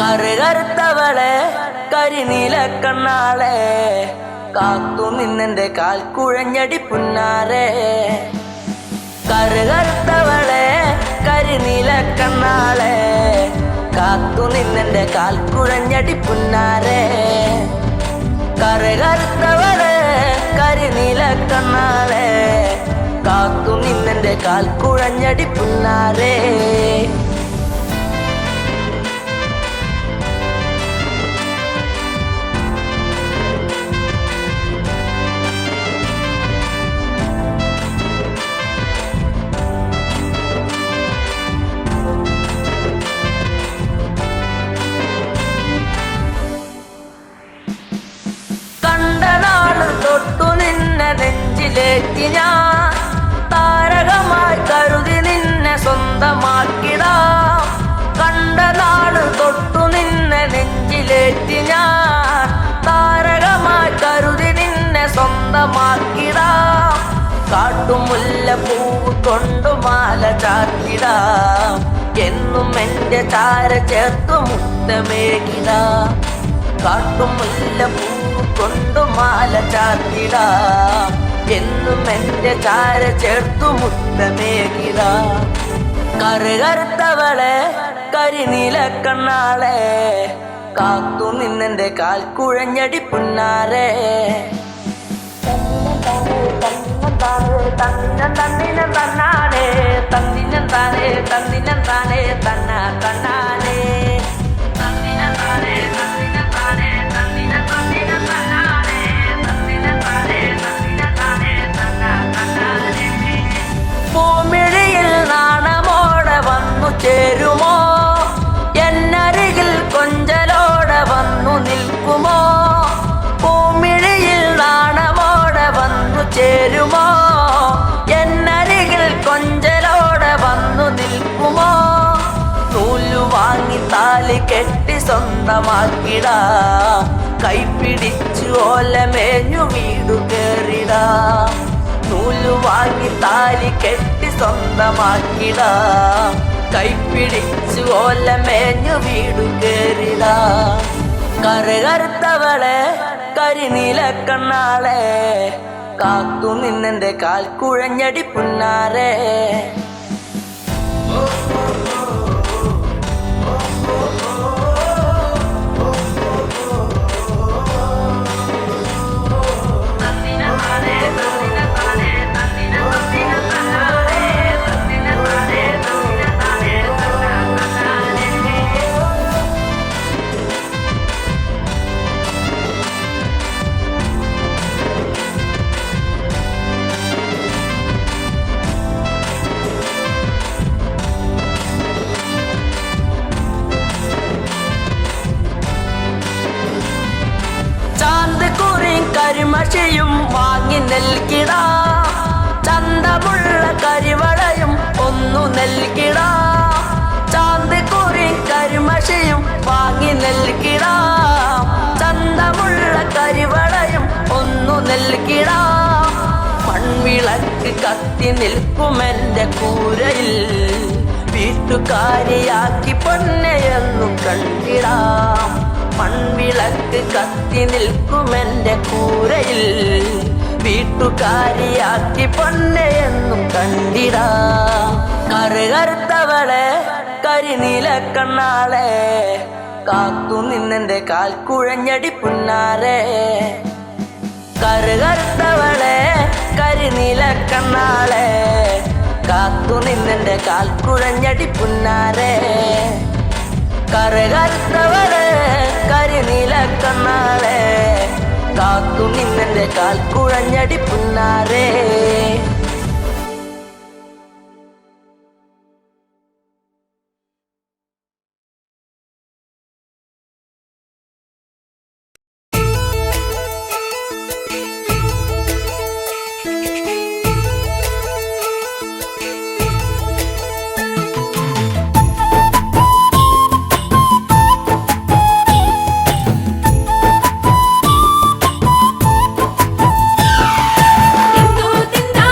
കറുകറുത്തവളെ കരിനീല കണ്ണാളെ കാത്തു നിന്നെന്റെ കാൽ കുഴഞ്ഞടി പുന്നാരെ. കറുകറുത്തവളെ കരിനീല കണ്ണാളെ കാത്തു നിന്നെന്റെ കാൽ കുഴഞ്ഞടി പുന്നാരെ. കറുകറുത്തവളെ കരിനീല കണ്ണാളെ കാത്തു നിന്നെന്റെ കാൽ കുഴഞ്ഞടി പുന്നാരെ. തൊട്ടു നിന്നെ നെഞ്ചിലേറ്റി ഞാൻ താരകമായി കരുതി നിന്നെ സ്വന്തമാക്കിടാം. കണ്ട നാട് തൊട്ടു നിന്നെ നെഞ്ചിലേറ്റി ഞാൻ താരകമായി കരുതി നിന്നെ സ്വന്തമാക്കിടാം. കാട്ടുമുല്ല പൂവ് കൊണ്ടു മാല ചാത്തിടാം. എന്നും എന്റെ ചാര ചേർത്തു മുത്തമേകിടാം. കാട്ടുമുല്ല പൂവ് കൊണ്ടു മാല ചാത്തിടാം. എന്നും എന്റെ ചാര ചേർത്തു മുത്തമേകിടാം. കറുകറുത്തവളെ കരിനീല കണ്ണാളെ കാത്തു നിന്നെന്റെ കാൽ കുഴഞ്ഞടി പുന്നാരെ. തന്നിനം തന്നാനേ തന്നിനം താനേ തന്നിനം താനേ തന്ന തന്നാനേ തന്നിനം താനേ തന്നിനം താനേ തന്നിനം തന്നിനം തന്നാനേ തന്നിനം താനേ തന്നിനം താനേ തന്ന തന്നാനേ. പൂമിഴിയിൽ നാണമോടെ വന്നു ചേരുമോ? എന്നരികിൽ കൊഞ്ചലോടെ വന്നു നിൽക്കുമോ? പൂമിഴിയിൽ നാണമോടെ വന്നു ചേരുമോ? എന്നരികിൽ കൊഞ്ചലോടെ വന്നു നിൽക്കുമോ? നൂലു വാങ്ങി താലി കെട്ടി സ്വന്തമാക്കിടാം. കൈപിടിച്ചു ഓലമേഞ്ഞു വീടു കേറിടാം. നൂലു വാങ്ങി താലി കെട്ടി സ്വന്തമാക്കിടാം. കൈപിടിച്ചു ഓലമേഞ്ഞു വീടു കേറിടാം. കറുകറുത്തവളെ കരിനീല കണ്ണാളെ കാത്തു നിന്നെന്റെ കാൽ കുഴഞ്ഞടി പുന്നാരെ. കരിമഷിയും വാങ്ങി നൽകിടാം. ചന്തമുള്ള കരിവളയും ഒന്നു നൽകിടാം. ചാന്തിക്കുറി കരിമഷിയും വാങ്ങി നൽകിടാം. ചന്തമുള്ള കരിവളയും ഒന്നു നൽകിടാം. മൺവിളക്ക് കത്തി നിൽക്കുമെന്റെ കൂരയിൽ വീട്ടുകാരിയാക്കി പൊന്നെയെന്നു കണ്ടിടാം. മൺവിളക്ക് കത്തി നിൽക്കുമെന്റെ കൂരയിൽ വീട്ടുകാരിയാക്കി പൊന്നെയെന്നും കണ്ടിടാം. കറുകറുത്തവളെ കരിനീല കണ്ണാളെ കാത്തു നിന്നെന്റെ കാൽ കുഴഞ്ഞടി പുന്നാരെ. കറുകറുത്തവളെ കരിനീല കണ്ണാളെ കാത്തു നിന്നെന്റെ കാൽ കുഴഞ്ഞടി പുന്നാരെ. കറുകറുത്തവളെ കരിനീല കണ്ണാളെ കാത്തു നിന്നെന്റെ കാൽ കുഴഞ്ഞടി പുന്നാരെ. തിന്തു തിന്താ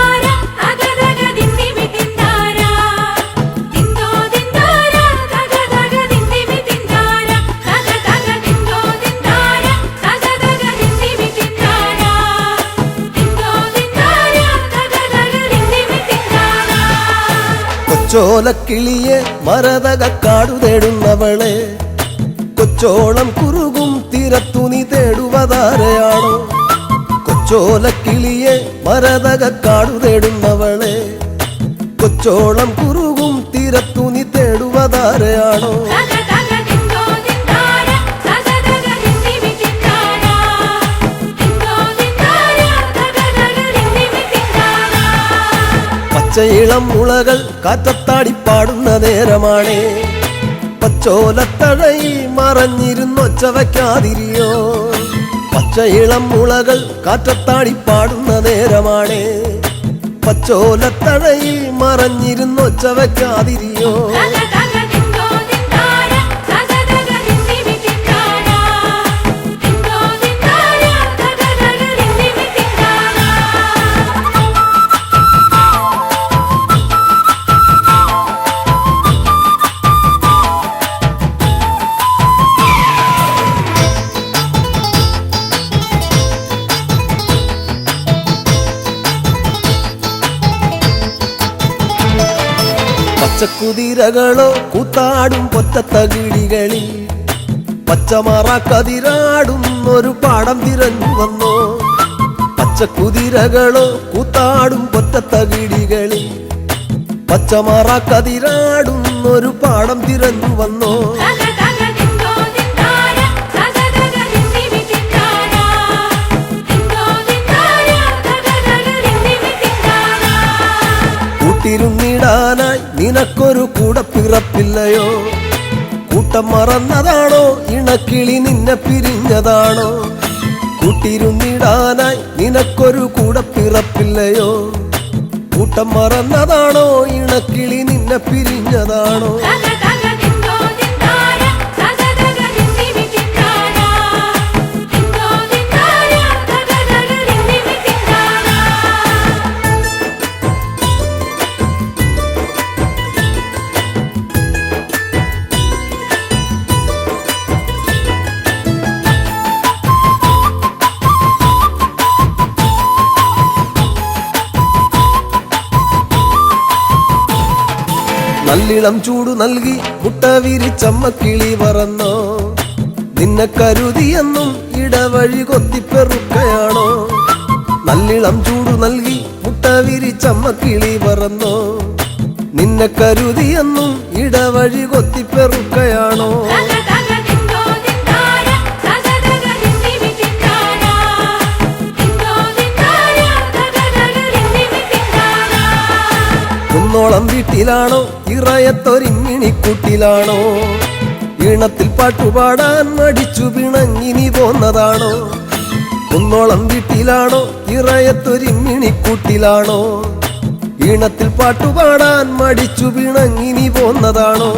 കൊച്ചോലക്കിളിയെ മരതകക്കാടു തേടുന്നവളെ കൊച്ചോളം കുറുകും തീരത്തു നീ തേടുവതാരയാണോ കൊച്ചോലക്കിളിയെ മരതകക്കാടു തേടുന്നവളെ കൊച്ചോളം കുറുകും തീരത്തു നീ തേടുവതാരയാണോ പച്ചയിളം മുളകൾ കാറ്റത്താടി പാടുന്ന നേരമാണേ പച്ചോലത്തഴയിൽ മറഞ്ഞിരുന്നൊച്ച വയ്ക്കാതിരിയോ പച്ചയിളം മുളകൾ കാറ്റത്താടി പാടുന്ന നേരമാണേ പച്ചോലത്തഴയിൽ മറഞ്ഞിരുന്നൊച്ച വയ്ക്കാതിരിയോ പച്ചക്കുതിരകളോ കൂത്താടും പൊറ്റത്തകിടികളിൽ പച്ചമറക്കതിരാടും ഒരു പാടം തിരഞ്ഞു വന്നോ പച്ചക്കുതിരകളോ കൂത്താടും പൊറ്റത്തകിടികളിൽ പച്ചമറക്കതിരാടും ഒരു പാടം തിരഞ്ഞു വന്നോ കൂട്ടിരുന്നിടാനായി നിനക്കൊരു കൂടപ്പിറപ്പില്ലയോ കൂട്ടം മറന്നതാണോ ഇണക്കിളി നിന്നെ പിരിഞ്ഞതാണോ കൂട്ടിരുന്നിടാനായി നിനക്കൊരു കൂടപ്പിറപ്പില്ലയോ കൂട്ടം മറന്നതാണോ ഇണക്കിളി നിന്നെ പിരിഞ്ഞതാണോ നല്ലിളം ചൂടു നൽകി മുട്ട വിരിച്ചമ്മ കിളി പറന്നോ നിന്നെ കരുതിയെന്നും ഇടവഴി കൊത്തിപ്പെറുക്കയാണോ നല്ലിളം ചൂടു നൽകി മുട്ട വിരിച്ചമ്മ കിളി പറന്നോ നിന്നെ കരുതിയെന്നും ഇടവഴി കൊത്തിപ്പെറുക്കയാണോ കുന്നോളം വീട്ടിലാണോ ഇറയത്തൊരിങ്ങിണിക്കൂട്ടിലാണോ ഈണത്തിൽ പാട്ടുപാടാൻ മടിച്ചു പിണങ്ങിനി പോന്നതാണോ കുന്നോളം വീട്ടിലാണോ ഇറയത്തൊരിങ്ങിണിക്കൂട്ടിലാണോ ഈണത്തിൽ പാട്ടുപാടാൻ മടിച്ചു പിണങ്ങിനി പോന്നതാണോ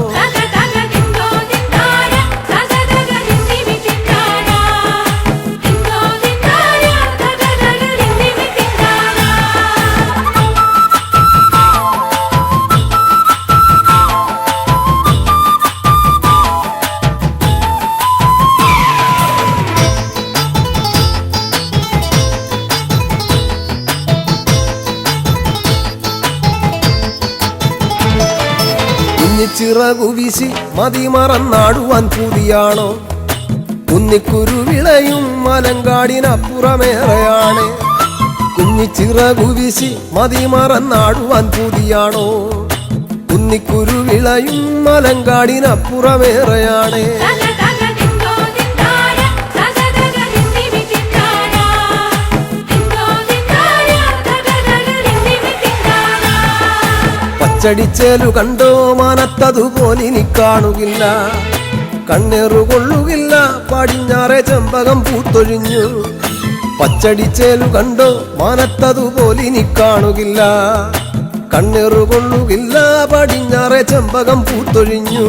ചിറകു വീശി മതിമറന്നാടുവാൻ പൂതിയാണോ കുന്നിക്കുരുവിളയും മലങ്കാടിനപ്പുറമേറെയാണ് കുഞ്ഞിച്ചിറകു വീശി മതിമറന്നാടുവാൻ പൂതിയാണോ കുന്നിക്കുരുവിളയും മലങ്കാടിനപ്പുറമേറെയാണ് പച്ചടിച്ചേലു കണ്ടോ മാനത്തതുപോലെ ഇനി കാണുകില്ല കണ്ണേറുകൊള്ളുകില്ല പടിഞ്ഞാറെ ചെമ്പകം പൂത്തൊഴിഞ്ഞു പച്ചടിച്ചേലു കണ്ടോ മാനത്തതുപോലെ ഇനി കാണുകില്ല കണ്ണേറുകൊള്ളുകില്ല പടിഞ്ഞാറെ ചെമ്പകം പൂത്തൊഴിഞ്ഞു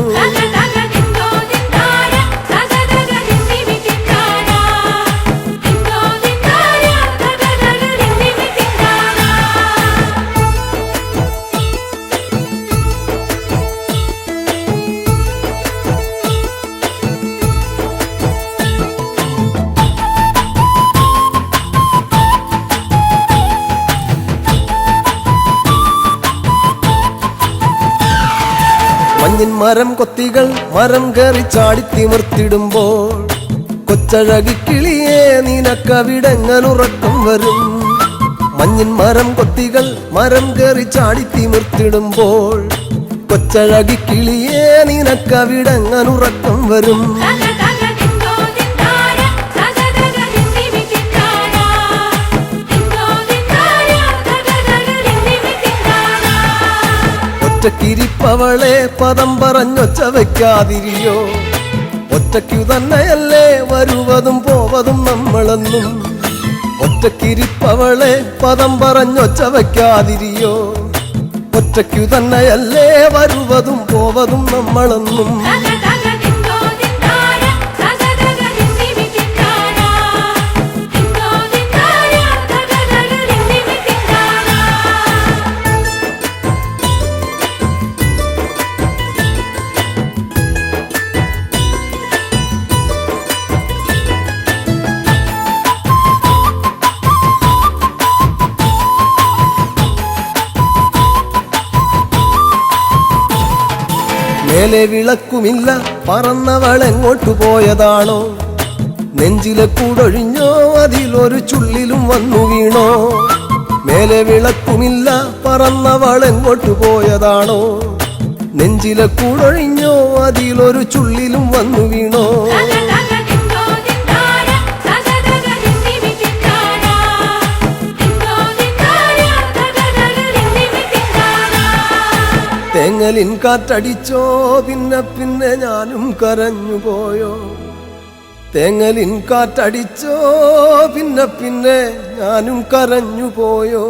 മഞ്ഞിൻ മരം കൊത്തികൾ മരം കയറി ചാടിത്തിമിർത്തിടുമ്പോൾ കൊച്ചഴകിക്കിളിയെ നിനക്കവിടെങ്ങനുറക്കം വരും. മഞ്ഞിൻ മരം കൊത്തികൾ മരം കയറി ചാടിത്തിമിർത്തിടുമ്പോൾ കൊച്ചഴകിക്കിളിയെ നിനക്കവിടെങ്ങനുറക്കം വരും. ഒറ്റക്കിരിപ്പവളെ പദം പറഞ്ഞൊച്ച വയ്ക്കാതിരിയോ. ഒറ്റയ്ക്കു തന്നെയല്ലേ വരുവതും പോവതും നമ്മളെന്നും. ഒറ്റക്കിരിപ്പവളെ പദം പറഞ്ഞൊച്ച വയ്ക്കാതിരിയോ. ഒറ്റയ്ക്കു തന്നെയല്ലേ വരുവതും പോവതും നമ്മളെന്നും. മേലെ വിളക്കുമില്ല പറന്നവളെങ്ങോട്ടു പോയതാണോ. നെഞ്ചിലെ കൂടൊഴിഞ്ഞോ അതിലൊരു ചുള്ളിലും വന്നു വീണോ. മേലെ വിളക്കുമില്ല പറന്നവളെങ്ങോട്ടു പോയതാണോ. നെഞ്ചിലെ കൂടൊഴിഞ്ഞോ അതിലൊരു ചുള്ളിലും വന്നു വീണോ. തേങ്ങലിൻ കാറ്റടിച്ചോ പിന്നെ പിന്നെ ഞാനും കരഞ്ഞു പോയോ. തേങ്ങലിൻ കാറ്റടിച്ചോ പിന്നെ പിന്നെ ഞാനും കരഞ്ഞു പോയോ.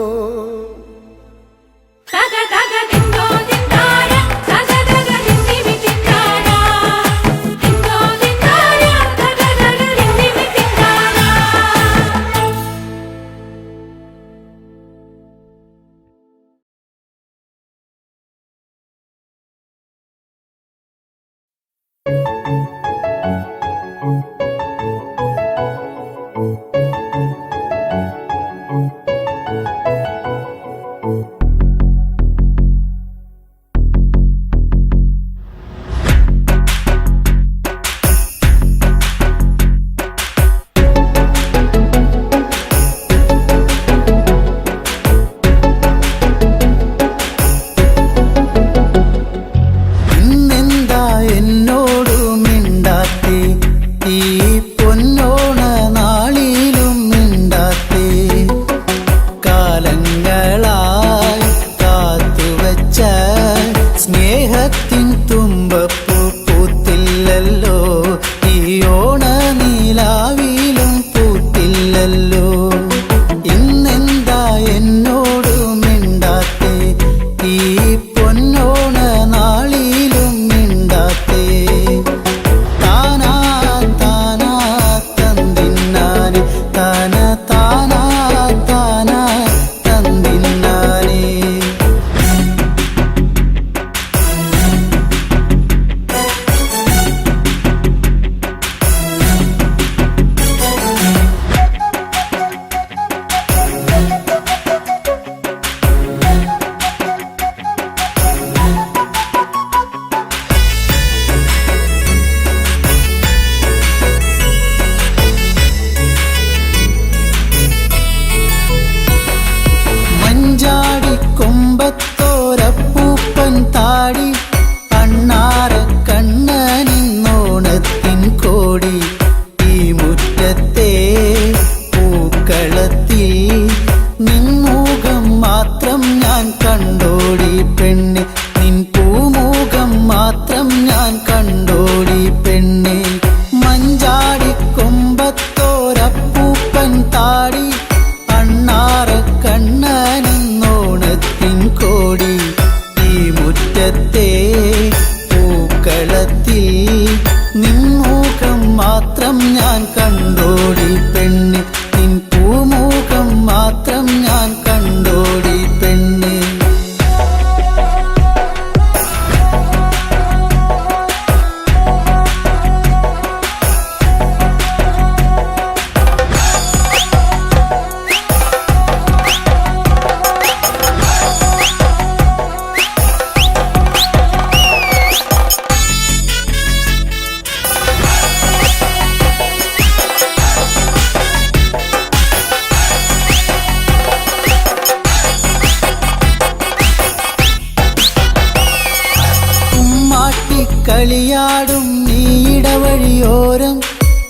കളിയാടും നീയിടവഴിയോരം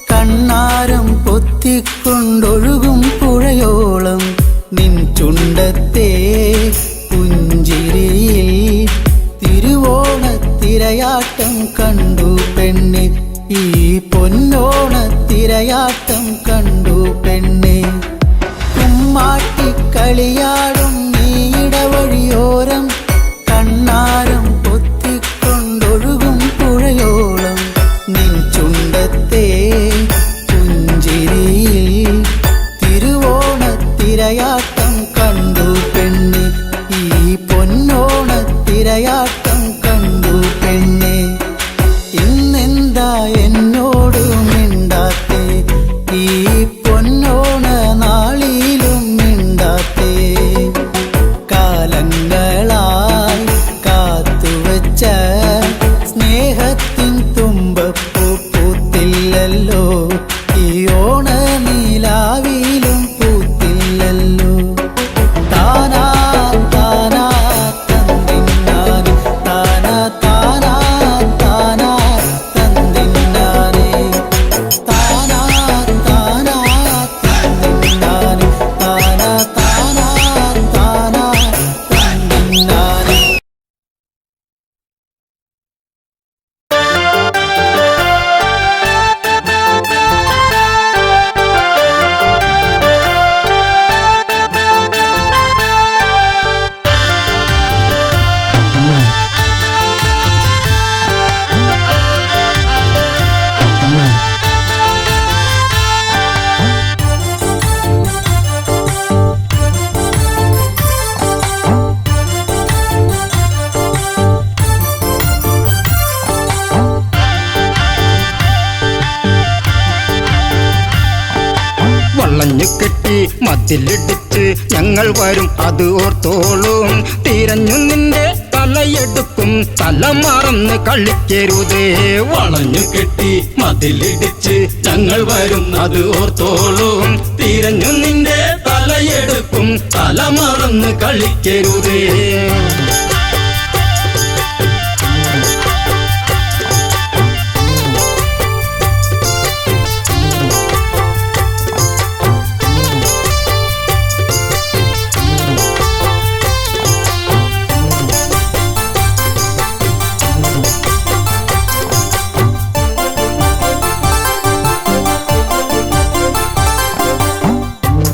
കണ്ണാരം പൊത്തിക്കൊണ്ടൊഴുകും പുഴയോളം നിൻ ചുണ്ടത്തെ പുഞ്ചിരിയിൽ തിരുവോണത്തിരയാട്ടം കണ്ടു പെണ്ണെ, ഈ പൊന്നോണത്തിരയാട്ടം കണ്ടു പെണ്ണെ. കുമ്മാട്ടിക്കളിയാടും നീയിടവഴിയോരം കണ്ണാരം പൊത്തിക്കൊണ്ടൊഴുകും പുഴയോളം നിൻ ചുണ്ടത്തെ പുഞ്ചിരിയിൽ തിരുവോണത്തിരയാട്ടം കണ്ടു പെണ്ണെ, ഈ പൊന്നോണത്തിരയാട്ടം കണ്ടു പെണ്ണെ. ഇന്നെന്താ എന്നോട് മിണ്ടാത്തേ, ഈ പൊന്നോണ നാളിലും മിണ്ടാത്തേ. കാലങ്ങളായി കാത്തുവച്ച സ്നേഹത്തിൻ തുമ്പപ്പൂ പൂത്തില്ലല്ലോ, ഈ ഓണ നീലാവിലും പൂത്തില്ലല്ലോ. താനാ താനാ തന്തിന്നാനെ, താനാ താനാ താനാ തന്തിന്നാനെ, താനാ താനാ തന്തിന്നാനെ, താനാ താനാ താനാ തന്തിന്നാനെ. വളഞ്ഞു കെട്ടി മതിലിടിച്ച് ഞങ്ങൾ വരും അത് ഓർത്തോളും. തിരഞ്ഞു നിന്റെ തലയെടുക്കും തല മറന്ന് കളിക്കരുതേ. വളഞ്ഞു കെട്ടി മതിലിടിച്ച് ഞങ്ങൾ വരും അത് ഓർത്തോളും. തിരഞ്ഞു നിന്റെ തലയെടുക്കും തല മറന്ന് കളിക്കരുതേ.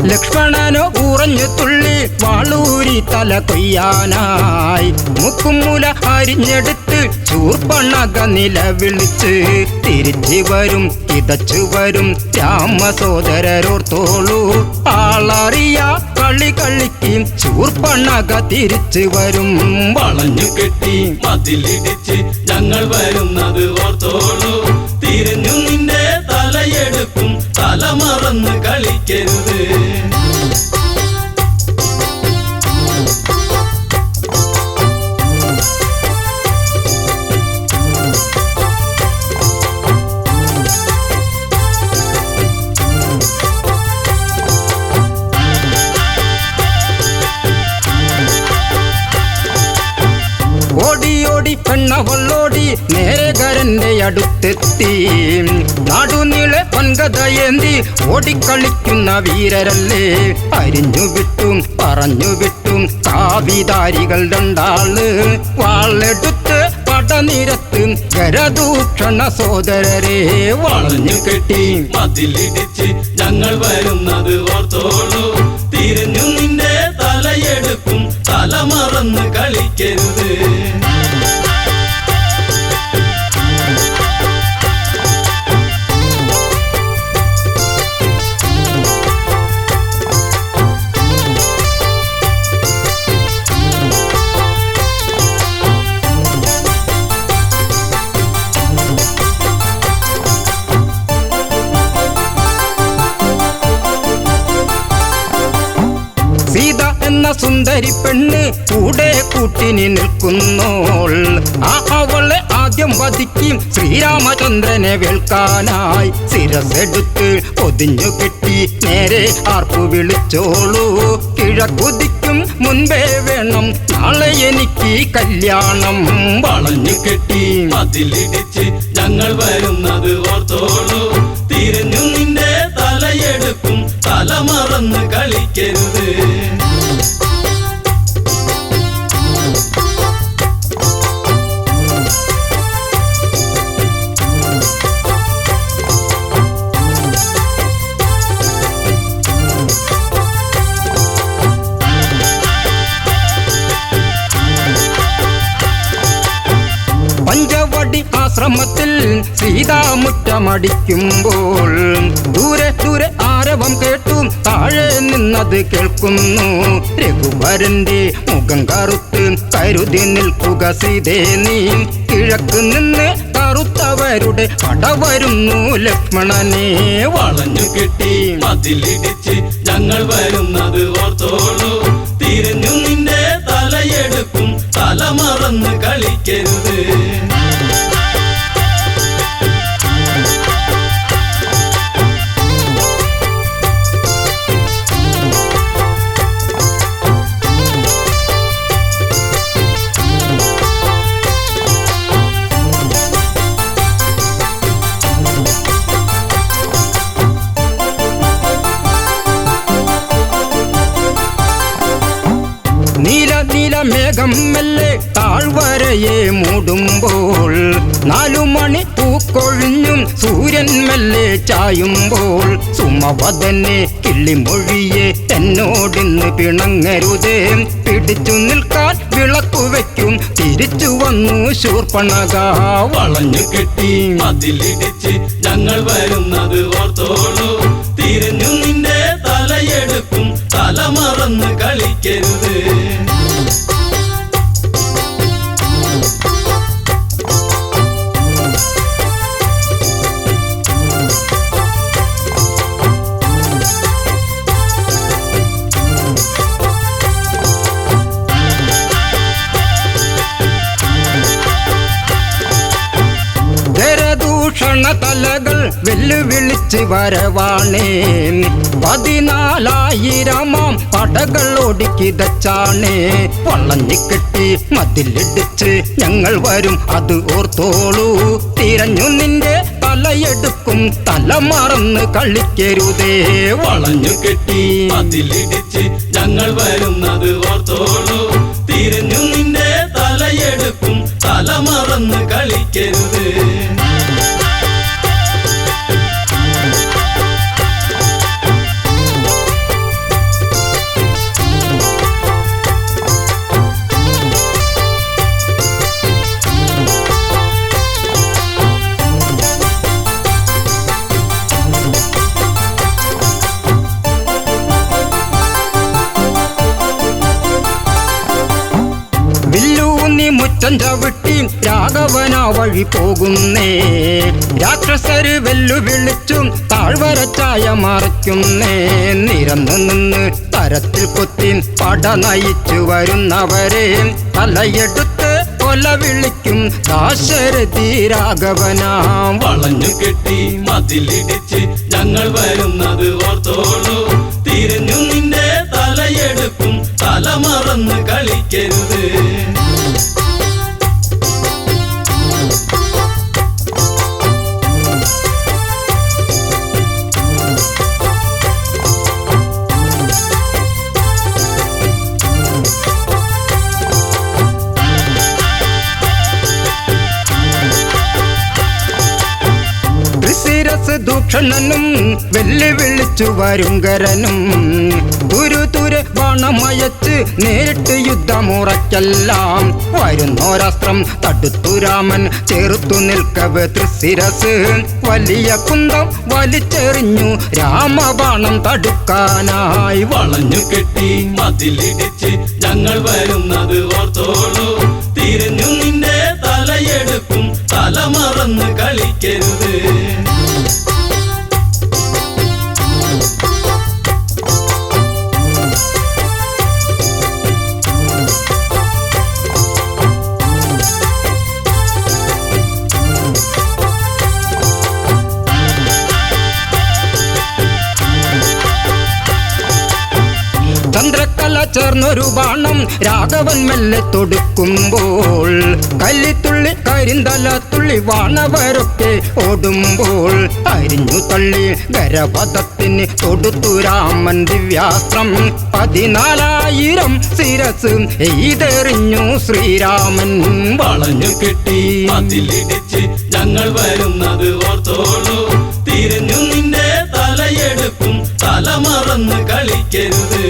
ലക്ഷ്മണനോ ഉറഞ്ഞു തുള്ളി വാളൂരി തല കൊയ്യാനായി. മുക്കുമുല അരിഞ്ഞെടുത്ത് ചൂർപ്പണക നിലവിളിച്ച് തിരിച്ചു വരും കിതച്ചു വരും രാമസോദരരോർത്തോളൂ. ആളറിയ കളി കളിക്കും ചൂർപ്പണക തിരിച്ചു വരും. വളഞ്ഞു കെട്ടി മതിലിടിച്ച് ഞങ്ങൾ വരുന്നത് ഓർത്തോളൂ. തിരിഞ്ഞു നിന്റെ തലയെടുക്കും തല മറന്ന് കളിക്കരുത്. ഓടിയോടി പെണ്ണവളോടി നേരകരന്റെ അടുത്തെത്തി. നാടുനീളെ പൊൻകഥയേന്തി ഓടിക്കളിക്കുന്ന വീരരല്ലേ. അരിഞ്ഞു വിട്ടും പറഞ്ഞു വിട്ടും കാവിധാരികൾ രണ്ടാള് വാളെടുത്ത് പടനിരത്ത് ഗരദൂഷണ സോദരരെ. വളഞ്ഞു കെട്ടി മതിലിടിച്ച് ഞങ്ങൾ വരുന്നത് ഓർത്തോളൂ. തിരിഞ്ഞു നിന്റെ തലയെടുക്കും തല മറന്ന് കളിക്കരുത്. സീത എന്ന സുന്ദരി പെണ്ണ് കൂടെ കൂട്ടിനി നിൽക്കുന്നോൾ. അവളെ ആദ്യം വധിക്കും ശ്രീരാമചന്ദ്രനെ വേൽക്കാനായി. ശിരസെടുത്ത് പൊതിഞ്ഞു കെട്ടി നേരെ ആർപ്പു വിളിച്ചോളൂ. കിഴക്കുതിക്കും മുൻപേ വേണം നാളെ എനിക്ക് കല്യാണം. വളഞ്ഞു കെട്ടി മതിലിടിച്ച് ഞങ്ങൾ വരുന്നത് ഓർത്തോളൂ. തിരിഞ്ഞു നിന്റെ തലയെടുക്കും, തല മറന്ന് കളിക്കരുത്. പഞ്ചവടി ആശ്രമത്തിൽ സീതാമുറ്റമടിക്കുമ്പോൾ ദൂരെ ദൂരെ ആരവം കേട്ടു താഴെ നിന്നത് കേൾക്കുന്നു. രഘുവരന്റെ മുഖം കറുത്ത് കരുതി നിൽക്കുക സീതേ നീ. കിഴക്ക് നിന്ന് കറുത്തവരുടെ പട വരുന്നു ലക്ഷ്മണനെ. വളഞ്ഞു കെട്ടി മതിലിടിച്ച് ഞങ്ങൾ വരുന്നത് ഓർത്തോളൂ. തിരിഞ്ഞു നിന്റെ തലയെടുക്കും, തല മറന്ന് കളിക്കരുത്. നീല നീല മേഘം മെല്ലെ താഴ്വരയെ മൂടുമ്പോൾ 4 മണി പൂക്കൊഴിഞ്ഞും സൂര്യൻ മെല്ലെ ചായുമ്പോൾ സുമവദനെ കിള്ളിമൊഴിയെ എന്നോടിന്ന് പിണങ്ങരുതേ. പിടിച്ചു നിൽക്കാൻ വിളക്കു വയ്ക്കും തിരിച്ചു വന്നു ശൂർപ്പണഖ. വളഞ്ഞു കെട്ടി മതിലിടിച്ച് ഞങ്ങൾ വരുന്നത് ഓർത്തോളൂ. തിരിഞ്ഞു നിന്റെ തലയെടുക്കും, തല മറന്ന് കളിക്കരുത്. തലകൾ വെല്ലുവിളിച്ച് വരവാണേ. 14,000 പടകൾ ഒടുക്കിതച്ചാണേ. വളഞ്ഞിക്കെട്ടി മതിലിടിച്ച് ഞങ്ങൾ വരും അത് ഓർത്തോളൂ. തിരഞ്ഞു നിന്റെ തലയെടുക്കും, തല മറന്ന് കളിക്കരുതേ. വളഞ്ഞു കെട്ടി മതിലിടിച്ച് ഞങ്ങൾ വരുന്നത് ഓർത്തോളൂ. തിരിഞ്ഞു നിന്റെ തലയെടുക്കും, തല മറന്ന് കളിക്കരുത്. മുറ്റം ചവിട്ടി രാഘവന വഴി പോകുന്നേ. രാക്ഷസര് വെല്ലുവിളിച്ചും താഴ്വരച്ചായ മറയ്ക്കുന്നേ. നിരന്നു നിന്ന് തരത്തിൽ കൊത്തി പട നയിച്ചു വരുന്നവരെ തലയെടുത്ത് കൊല വിളിക്കും ദാശരഥി രാഘവനാം. വളഞ്ഞു കെട്ടി മതിലിടിച്ച് ഞങ്ങൾ വരുന്നത് ഓർത്തോളൂ. തിരിഞ്ഞു നിന്റെ തലയെടുക്കും, തല മറന്ന് കളിക്കരുത്. ദൂഷണനും വെല്ലുവിളിച്ചു വരുങ്കരനും തുരുതുരെ ബാണമയച്ച് നേരിട്ട് യുദ്ധമുറയ്ക്കെല്ലാം വരുന്നോരാസ്ത്രം തടുത്തു രാമൻ. ചേർത്തു നിൽക്കവേ തൃശിരസ് വലിയ കുന്തം വലിച്ചെറിഞ്ഞു രാമബാണം തടുക്കാനായി. വളഞ്ഞു കെട്ടി മതിലിടിച്ച് ഞങ്ങൾ വരുന്നത് ഓർത്തോളൂ. തിരിഞ്ഞു നിന്റെ തലയെടുക്കും, തല മറന്ന് കളിക്കരുത്. ചന്ദ്രക്കല ചേർന്നൊരു ബാണം രാഘവൻ മെല്ലെ തൊടുക്കുമ്പോൾ കല്ലിത്തുള്ളി കരിന്തല തുള്ളി വാണവരൊക്കെ ഓടുമ്പോൾ അരിഞ്ഞു തള്ളി ഗരപഥത്തിന് തൊടുത്തു രാമൻ ദിവ്യാസ്ത്രം 14,000 ശിരസ് എയ്തെറിഞ്ഞു ശ്രീരാമൻ. വളഞ്ഞു കെട്ടി മതിലിടിച്ച് ഞങ്ങൾ വരുന്നത് ഓർത്തോളൂ, തിരിഞ്ഞു നിന്റെ തലയെടുക്കും തല മറന്ന് കളിക്കരുത്.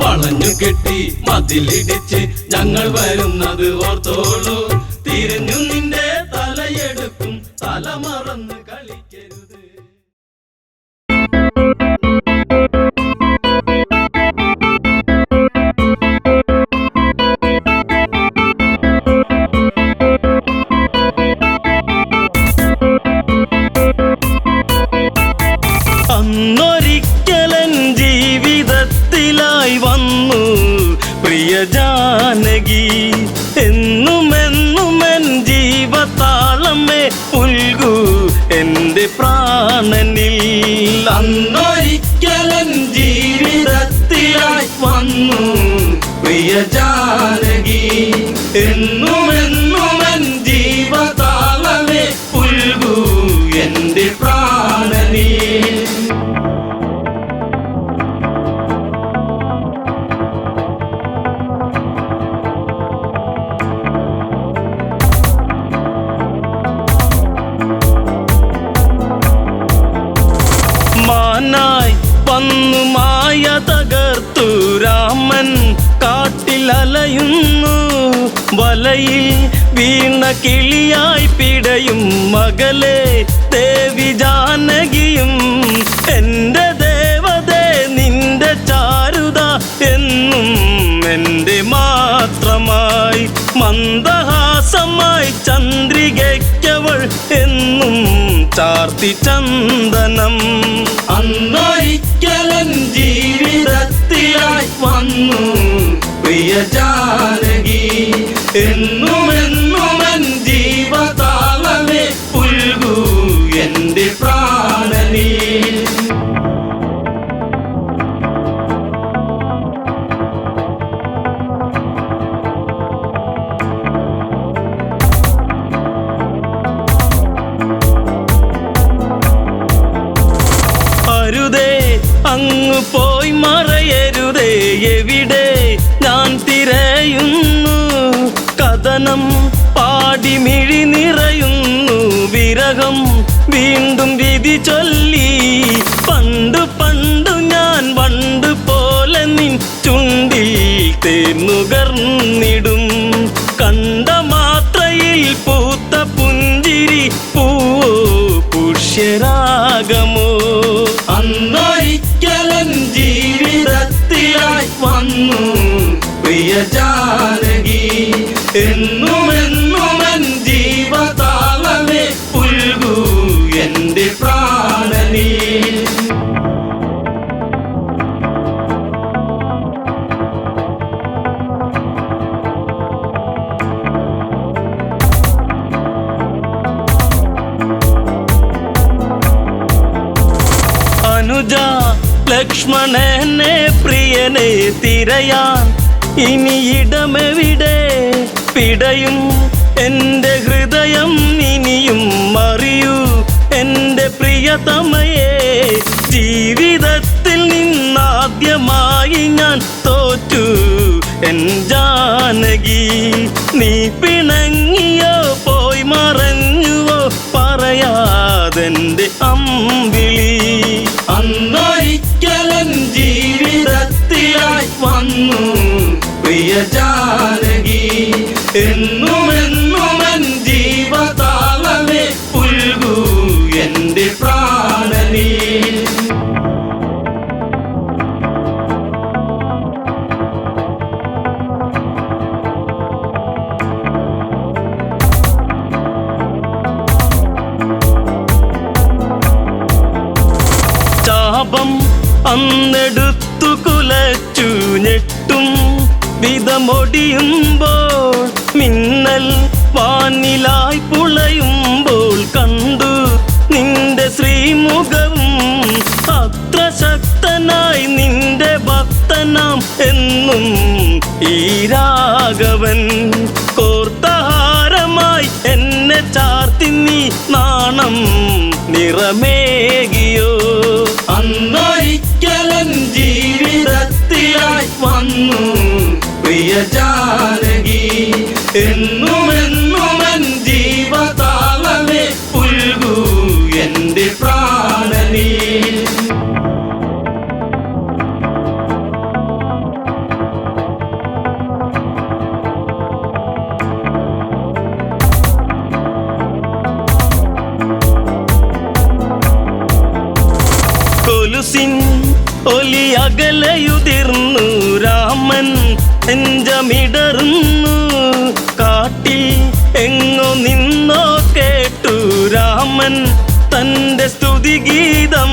വളഞ്ഞു കെട്ടി മതിലിടിച്ച് ഞങ്ങൾ വരുന്നത് ഓർത്തോളൂ, തിരിഞ്ഞു നിന്റെ തലയെടുക്കും തല മറന്ന് കളിക്കരുത്. അന്നൊരിക്കലൻ ജീവിതത്തിലായി വന്നു പ്രിയ ജാനകി, എന്നുമെന്നുമെൻ ജീവതാളമേ പുൽകൂ എൻ്റെ പ്രാണനിൽ. അന്നൊരിക്കലൻ ജീവിതത്തിലായി വന്നു പ്രിയ ജാനകി, എന്നുമെന്നുമെൻ ജീവതാളമേ പുൽകൂ എൻ്റെ പ്രാണനിൽ. മാനായി വന്നു മായ തകർത്തു രാമൻ കാട്ടിലലയുന്നു, വലയിൽ വീണ കിളിയായി പിടയും മകളെ ദേവി ജാനകിയും. എൻ്റെ ദേവതേ നിന്റെ ചാരുത എന്നും എൻ്റെ മാത്രമായി, മന്ദഹാസമായി ചന്ദ്രികയ്ക്കവൾ എന്നും ചാർത്തി ചന്ദനം. അന്നൊരിക്കലൻ ജീവിതത്തിലായി വന്നു പ്രിയ ജാനകി, എന്നുമെന്നുമെൻ ജീവതാളമേ പുൽകൂ എൻ്റെ പ്രാണനിൽ. അരുതേ അങ്ങു പോയി മറയരുതേ, എവിടെ ഞാൻ തിരയുന്നു. കഥനം പാടി മിഴി നിറയുന്നു, വിരഹം വീണ്ടും വിധി ചൊല്ലി. പണ്ടു പണ്ടു ഞാൻ വണ്ട് പോലെ നിൻ ചുണ്ടിൽ തേന്നുകർന്നിടും, കണ്ട മാത്രയിൽ പൂത്ത പുഞ്ചിരി പൂവോ പുഷ്യരാഗമോ. അന്നൊരിക്കലൻ ജീവിതത്തിലായി വന്നു പ്രിയ ജാനകി, എന്നുമെന്നുമെൻ ജീവതാളമേ പുൽകൂ എൻ്റെ പ്രാണനിൽ. അനുജ ലക്ഷ്മണനെ പ്രിയനെ തിരയാൻ ഇനി ഇടമെവിടെ, പിടയും എൻ്റെ ഹൃദയം ഇനിയും അറിയൂ എൻ്റെ പ്രിയതമയെ. ജീവിതത്തിൽ നിന്നാദ്യമായി ഞാൻ തോറ്റു എൻ ജാനകി, നീ പിണങ്ങിയോ പോയി മറഞ്ഞുവോ പറയാതെൻ്റെ അമ്പിളി. അന്നൊരിക്കലൻ ജീവിതത്തിലായി വന്നു പ്രിയ ജാനകി, എന്നുമെന്നുമെൻ ജീവതാളമേ പുൽകൂ എൻ്റെ പ്രാണനിൽ. ശാപം അന്നെടുത്തു കുലച്ചു ഞെട്ടും വിധമൊടിയുമ്പോൾ, മിന്നൽ വാനിലായി പുളയുമ്പോൾ കണ്ടു നിന്റെ ശ്രീമുഖവും. അത്ര ശക്തനായി നിന്റെ ഭക്തനാം എന്നും ഈ രാഘവൻ, കോർത്തഹാരമായി എന്നെ ജാനകി എന്നുമെന്നുമൻ ജീവതാളമേ പുൽകൂ എന്റെ പ്രാണനീ കൊലുസിൻ ഒലി അകലയുതിർന്നു രാമൻ നെഞ്ചമിടറുന്നു കാട്ടിൽ എങ്ങോ നിന്നോ കേട്ടു രാമൻ തന്റെ സ്തുതിഗീതം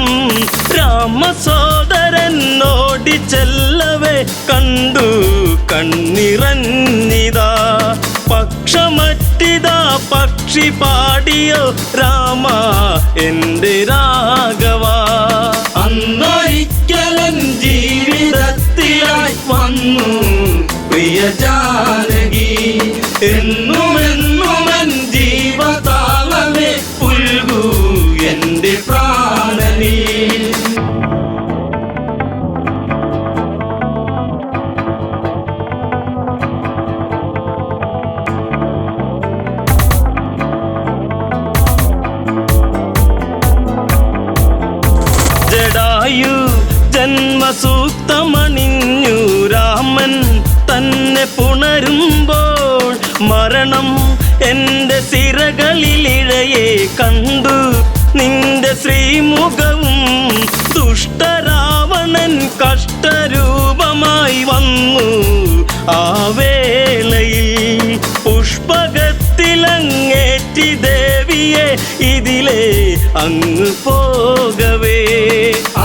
രാമസോദരൻ ഓടിച്ചെല്ലവേ കണ്ടു കണ്ണിറഞ്ഞിതാ പക്ഷമറ്റിതാ പക്ഷി പാടിയോ രാമ എന്റെ രാഘവ അന്നൊരിക്കലൻ ജീവിതത്തിലായി വന്നു പ്രിയ ജാനകി എന്നുമെന്നുമൻ ജീവതാളമേ പുൽകൂ എന്റെ പ്രാണനീ ജടായു ജന്മസൂക്തമണിഞ്ഞു രാമൻ തന്നെ പുണരുമ്പോൾ മരണം എൻ്റെ സിരകളിലിഴയെ കണ്ടു നിന്റെ ശ്രീമുഖവും ദുഷ്ടരാവണൻ കഷ്ടരൂപമായി വന്നു ആ വേളയിൽ പുഷ്പകത്തിലങ്ങേറ്റി ദേവിയെ ഇതിലെ അങ്ങ് പോകവേ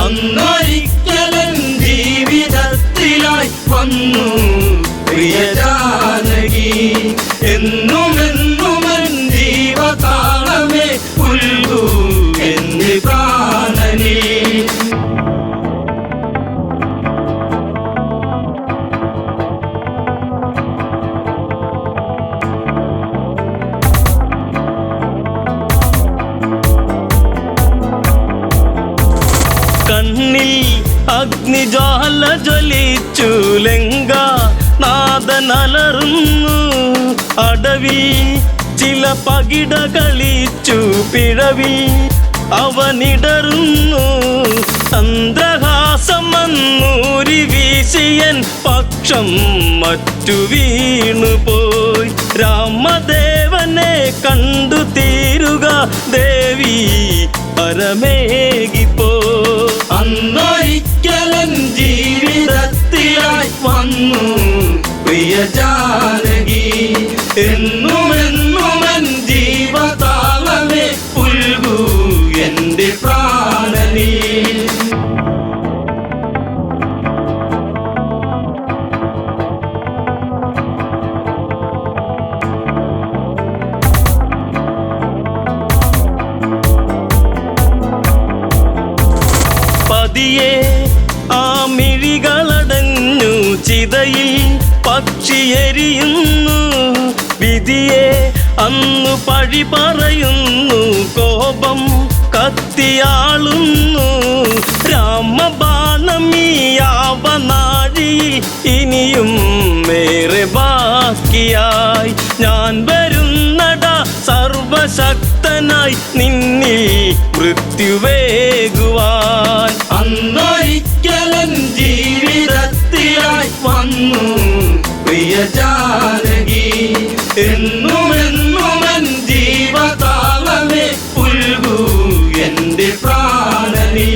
അന്നൊരിക്കലൻ ജീവിതത്തിലായി വന്നു പ്രിയ ജാനകി എന്നുമെന്നുമൻ ജീവതാളമേ പുൽകൂ എന്റെ പ്രാണനീ കണ്ണിൽ അഗ്നിജ്വാല ജ്വലിച്ചു ലങ്ക നാദനലറുന്നു അടവിൽ ചില പകിട കളിച്ചു പിഴവിൽ അവനിടറുന്നു ചന്ദ്രഹാസമന്നൂരി വീശിയൻ പക്ഷം മറ്റു വീണുപോയി രാമദേവനെ കണ്ടു തീരുക ദേവി പരമേകിപ്പോ അന്നൊരിക്കലൻ ജീവിതത്തിലായി വന്നു പ്രിയ ജാനകി എന്നുമെന്നുമൻ ജീവതാളമേ പുൽകൂ എന്റെ പ്രാണനീ പതിയെ ആ മിഴികളടഞ്ഞു ചിതയിൽ പക്ഷിയെരിയുന്നു വിധിയെ അന്നു പഴി പറയുന്നു കോപം കത്തിയാളുന്നു രാമബാണമീയാവനാഴിയിൽ ഇനിയും ഏറെ ബാക്കിയായി ഞാൻ വരുന്നടാ സർവശക്തനായി നിന്നിൽ മൃത്യുവേകുവാൻ അന്നൊരിക്കലൻ ജീവിതത്തിലായി വന്നു പ്രിയ ജാനകി എന്നുമെന്നുമൻ ജീവതാളമേ പുൽകൂ എന്റെ പ്രാണനീ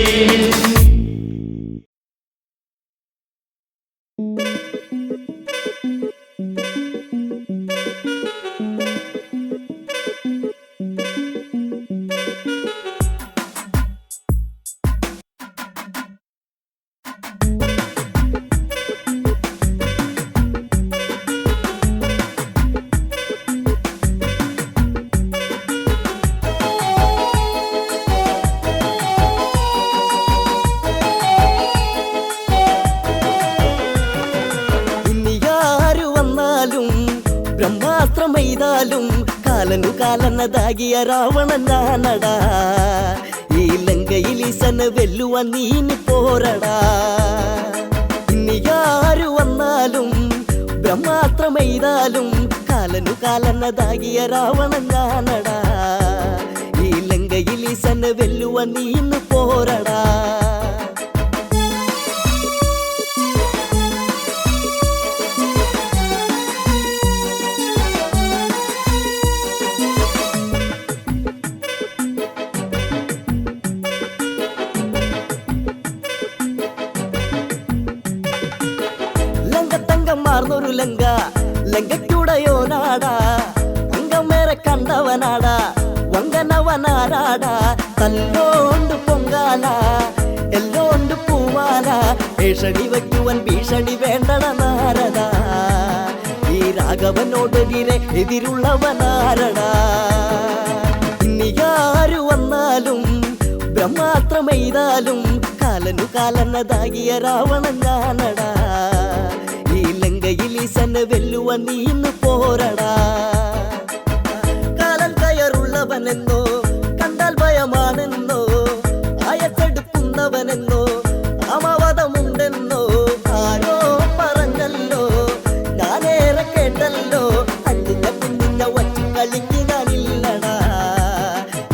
ബ്രഹ്മാസ്ത്രമെയ്താലും കാലനു കാലനതാകിയ രാവണൻ ഞാനടാ ഈ ലങ്കയിൽ ഈശനെ വെല്ലുവാൻ നീനി പോരടാ ഇനി ആരു വന്നാലും ബ്രഹ്മാസ്ത്രമെയ്താലും കാലനു കാലന്നതാകിയ രാവണൻ ഞാനടാ ഈ ലങ്കയിൽ ഈശനെ വെല്ലുവാൻ നീ ഇന്ന് പോരടാ മാർന്നൊരു ലങ്ക ലങ്കയ്ക്കുടയോ നാടാ അങ്കമേറെ കണ്ടവനാടാ വങ്കനവനാരാടാ തല്ലോണ്ട് പൊങ്കാല എല്ലോണ്ട് പൂവാല ഭീഷണി വയ്ക്കുവൻ ഭീഷണി വേണ്ടട നാരദാ ഈ രാഘവനോടെതിരെ എതിരുള്ളവനാരടാ ഇനിയാരു വന്നാലും ബ്രഹ്മാസ്ത്രമെയ്താലും കാലനു കാലന്നതാകിയ രാവണൻ ഞാനടാ ഈ ലങ്കയിൽ ഈശനെ വെല്ലുവാൻ നീ ഇന്ന് പോരടാ കാലൻ കയറുള്ളവനെന്നോ കണ്ടാൽ ഭയമാണെന്നോ ആയത്തെടുക്കുന്നവനെന്നോ അമവധമുണ്ടെന്നോ ആരോ പറഞ്ഞല്ലോ ഞാനേറെ കേട്ടല്ലോ അഞ്ചിന്റെ കുഞ്ഞിന്റെ വച്ചു കളിക്ക് ഞാനില്ലടാ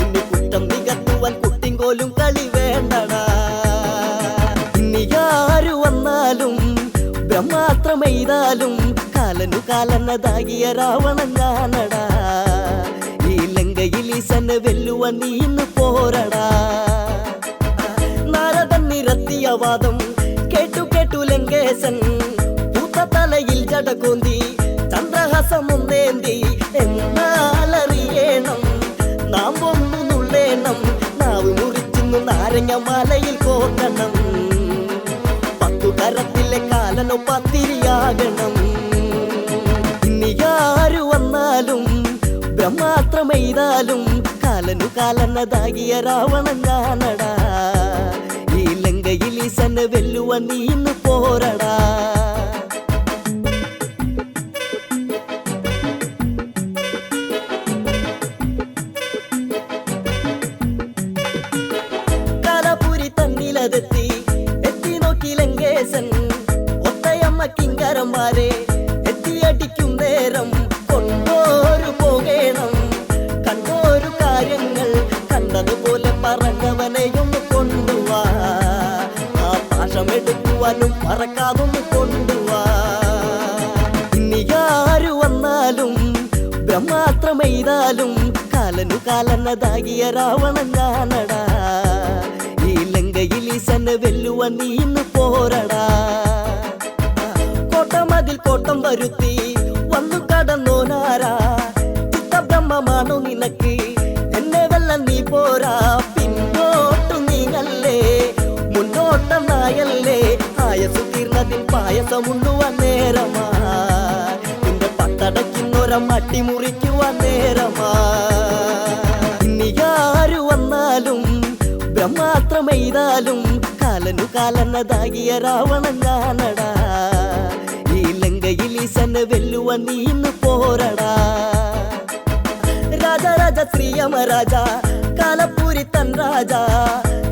ഇനി കുറ്റം നികത്തുവാൻ കുട്ടിങ്കോലും കളി വേണ്ടടാ ഇനിയാരു വന്നാലും ബ്രഹ്മാസ്ത്രമെയ്താലും കാലനു കാലന്നതാകിയ രാവണൻ ഞാനടാ ഈ ലങ്കയിൽ ഈശനെ വെല്ലുവാൻ നീ ഇന്ന് പോരടാ നാരദൻ നിരത്തിയ വാദം കേട്ടു കേട്ടു ലങ്കേശൻ പൂത്ത തലയിൽ ജടകോന്തി ചന്ദ്രഹാസമൊന്നേന്തി എന്നാലറിയണം നാം ഒന്നു നുള്ളേണം നാവ് മുറിച്ചിന്നു നാരങ്ങമാലയിൽ കോക്കണം കരത്തിലെ കാലനോ പത്തിരിയാകണം ഇനിയാരു വന്നാലും ബ്രഹ്മാസ്ത്രമെയ്താലും കാലനു കാലന്നതാകിയ രാവണൻ ഞാനടാ ഈ ലങ്കയിൽ ഈശനെ വെല്ലുവാൻ നീ ഇന്ന് പോരടാ കാലപുരി തന്നിലതെത്തി ലങ്കേശൻ ഒത്തയമ്മ കിങ്കരന്മാരെ എത്തിയടിക്കും നേരം കൊണ്ടോരു പോകേണം കണ്ടോരു കാര്യങ്ങൾ കണ്ടതുപോലെ പറഞ്ഞവനെയൊന്ന് കൊണ്ടുവാ ആ പാശമെടുക്കുവാനും പറക്കാതൊന്ന് കൊണ്ടുവാ ഇനിയാരു വന്നാലും ബ്രഹ്മാസ്ത്രമെയ്താലും കാലനു കാലന്നതാകിയ രാവണൻ ഞാനടാ ഈ ലങ്കയിൽ ഈശനെ വെല്ലുവാൻ നീ ഇന്ന് പോരടാ കോട്ടമതിൽ കോട്ടം വരുത്തി വന്നു കടന്നോനാരാ ചിത്തബ്രഹ്മമാണോ നിനക്ക് എന്നെ വെല്ലം നീ പോരാ പിന്നോട്ടു നീങ്ങല്ലേ മുന്നോട്ടനായല്ലേ ആയസു തീർന്നതിൽ പായസമുണ്ടുവാൻ നേരമാ നിന്റെ പട്ടടയ്ക്കുന്നൊരം അട്ടിമുറിക്കുവാൻ നേരമാ ഇനിയാരു വന്നാലും ബ്രഹ്മാസ്ത്രമെയ്താലും കാലനു കാലന്നതാകിയ രാവണൻ ഞാനടാ ഈ ലങ്കയിൽ ഈശനെ വെല്ലുവാൻ നീ ഇന്ന് പോരടാ രാജരാജ ശ്രീയമരാജ കാലപ്പൂരി തൻ രാജ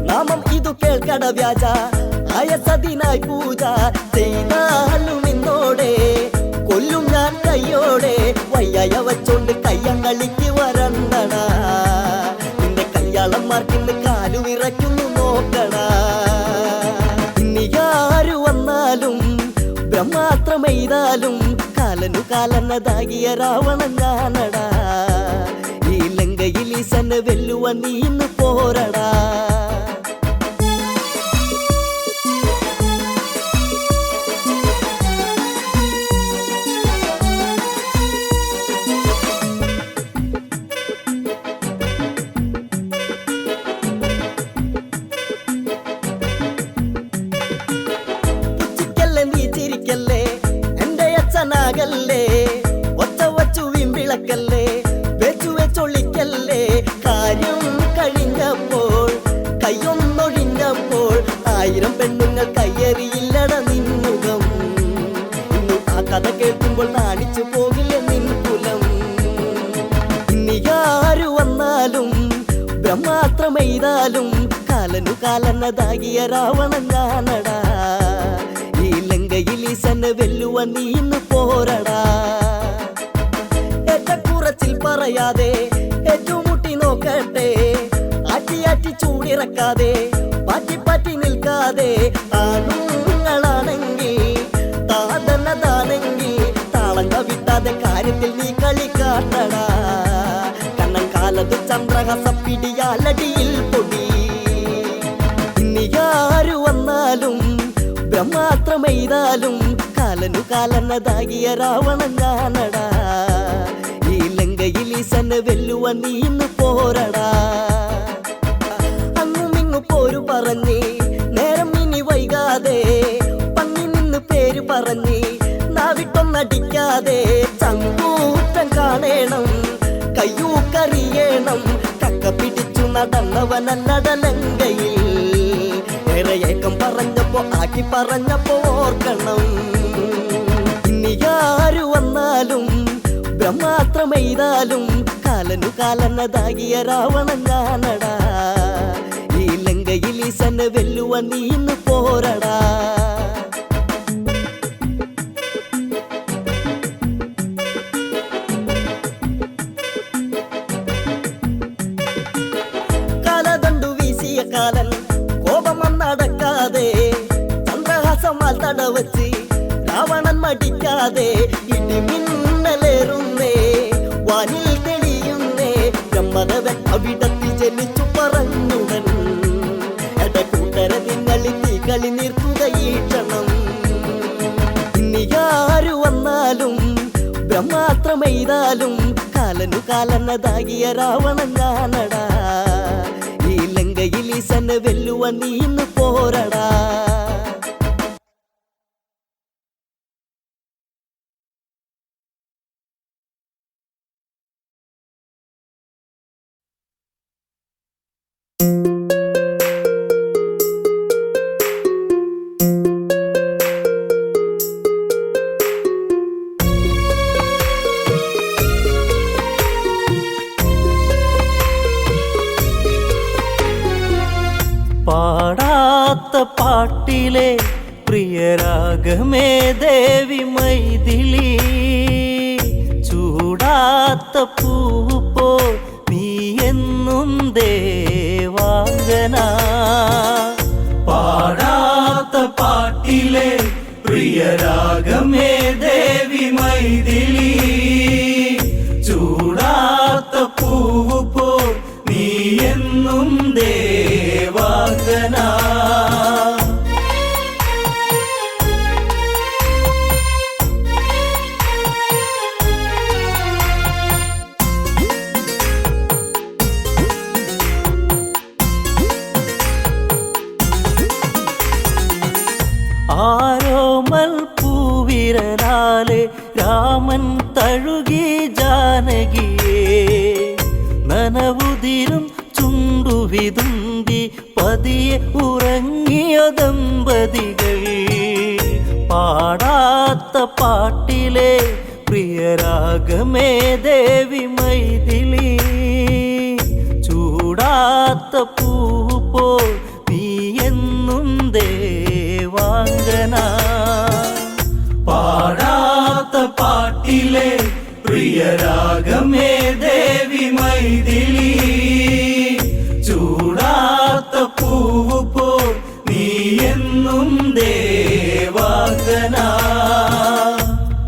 നാമം ഇതു കേൾക്കട വ്യാജ ആയസതിനായി പൂജ ചെയ്താലും ഇന്നോടെ കൊല്ലും ഞാൻ കയ്യോടെ വയ്യായ വച്ചോണ്ട് കയ്യങ്ങളിക്ക് വരണ്ടടാ നിന്റെ കയ്യാളന്മാർക്കിന്ന് കാലു വിറയ്ക്കുന്നു നോക്കടാ ഇനിയാരു വന്നാലും ബ്രഹ്മാസ്ത്രമെയ്താലും കാലനു കാലന്നതാകിയ രാവണൻ ഞാനടാ ഈ ലങ്കയിൽ ഈശനെ വെല്ലുവാൻ നീ ഇന്ന് പോരടാ ല്ലേ ഒച്ച വച്ചു വീമ്പിളക്കല്ലേ വെച്ചു വെച്ചൊളിക്കല്ലേ കാര്യം കഴിഞ്ഞപ്പോൾ കയ്യൊന്നൊഴിഞ്ഞപ്പോൾ 1000 പെണ്ണുങ്ങൾ കയ്യേറിയില്ലട നിന്നുകം ഇന്നു ആ കഥ കേൾക്കുമ്പോൾ നാണിച്ചു പോകില്ല നിൻ കുലം ഇനിയാരു വന്നാലും ബ്രഹ്മാസ്ത്രമെയ്താലും കാലനു കാലന്നതാകിയ രാവണൻ ഞാനടാ ഈ ലങ്കയിൽ ഈശനെ ഇബിലീസനെ വെല്ലുവാൻ നീ ഇന്ന് പോരടാ. ഏറ്റക്കുറച്ചിൽ പറയാതെ ഏറ്റുമുട്ടി നോക്കട്ടെ, ആറ്റി ചൂടിറക്കാതെ പാറ്റി നിൽക്കാതെ ആണുങ്ങളാണെങ്കിൽ താതന്നതാണെങ്കിൽ താളം കവിട്ടാതെ കാര്യത്തിൽ നീ കളി കാട്ടടാ. കണ്ണൻ കാലത്ത് ചന്ദ്രഹസ പിടിയാലടിയിൽ പൊടി. ഇനി ആരു വന്നാലും ബ്രഹ്മാത്രമെയ്താലും കാലനു കാലനതാകിയ രാവണൻ ഞാനടാ. ഈ ലങ്കയിൽ ഈസനെ വെല്ലുവാൻ നീ ഇന്ന് പോരടാ. അങ്ങുമിങ്ങു പോരു പറഞ്ഞ് നേരം ഇനി വൈകാതെ പങ്ങി നിന്ന് പേര് പറഞ്ഞ് നാവിട്ടൊന്നടിക്കാതെ ചങ്കൂറ്റം കാണേണം, കയ്യൂക്കറിയണം. കക്ക പിടിച്ചു നടന്നവനല്ലട ലങ്കയിൽ. ഏറെ ഏക്കം പറഞ്ഞപ്പോ ആക്കി പറഞ്ഞപ്പോ ഓർക്കണം. ഇനി ആരു വന്നാലും ബ്രഹ്മാത്രമെയ്താലും കാലനു കാലനതാകിയ രാവണൻ ഞാനടാ. ഈ ലങ്കയിൽ ഈസനെ വെല്ലുവാൻ നീ ഇന്ന് പോരടാ. കാലദണ്ഡു വീശിയ കാലൻ കോപം നടക്കാതെ ചന്ദ്രഹാസമാൽ തടവച്ച് രാവണൻ മടിക്കാതെ ഇടിമിന്നലേറുന്നേ വാനിൽ തെളിയുന്നേ. ബ്രഹ്മദേവൻ അവിടത്തിൽ ജനിച്ചു പറഞ്ഞുടൻ എടക്കൂട്ടരെ നിങ്ങളി തീ കളി നിർത്തുകയീക്ഷണം. ഇനി ആരു വന്നാലും ബ്രഹ്മാത്രമെയ്താലും കാലനു കാലനതാകിയ രാവണൻ ഞാനടാ. ഈ ലങ്കയിൽ ഈസനെ വെല്ലുവാൻ നീ ഇന്ന് പോരടാ. പാടാത്ത പാട്ടിലെ പ്രിയരാഗമേ ദേവി മൈഥിലി, ചൂടാത്ത പൂവ് പോൽ നീ എന്നും ദേവാംഗന. പാടാത്ത പാട്ടിലെ പ്രിയരാഗമേ ദേവി മൈഥിലി, ചൂടാത്ത പൂവ് പോൽ നീ എന്നും ദേവാംഗന. ആരോമൽ പൂവിരലാലെ രാമൻ തഴുകി ജാനകിയെ, നനവുതിരും ചുണ്ടുവിതുമ്പി പതിയെ ഉറങ്ങിയ ദമ്പതികൾ. പാടാത്ത പാട്ടിലെ പ്രിയരാഗമേ ദേവി മൈഥിലി, ചൂടാത്ത പൂവ് പോൽ നീ എന്നും ദേവാംഗന. പാടാത്ത പാട്ടിലെ പ്രിയരാഗമേ ദേവി മൈഥിലി, ചൂടാത്ത പൂവ് പോൽ നീ എന്നും ദേവാംഗന.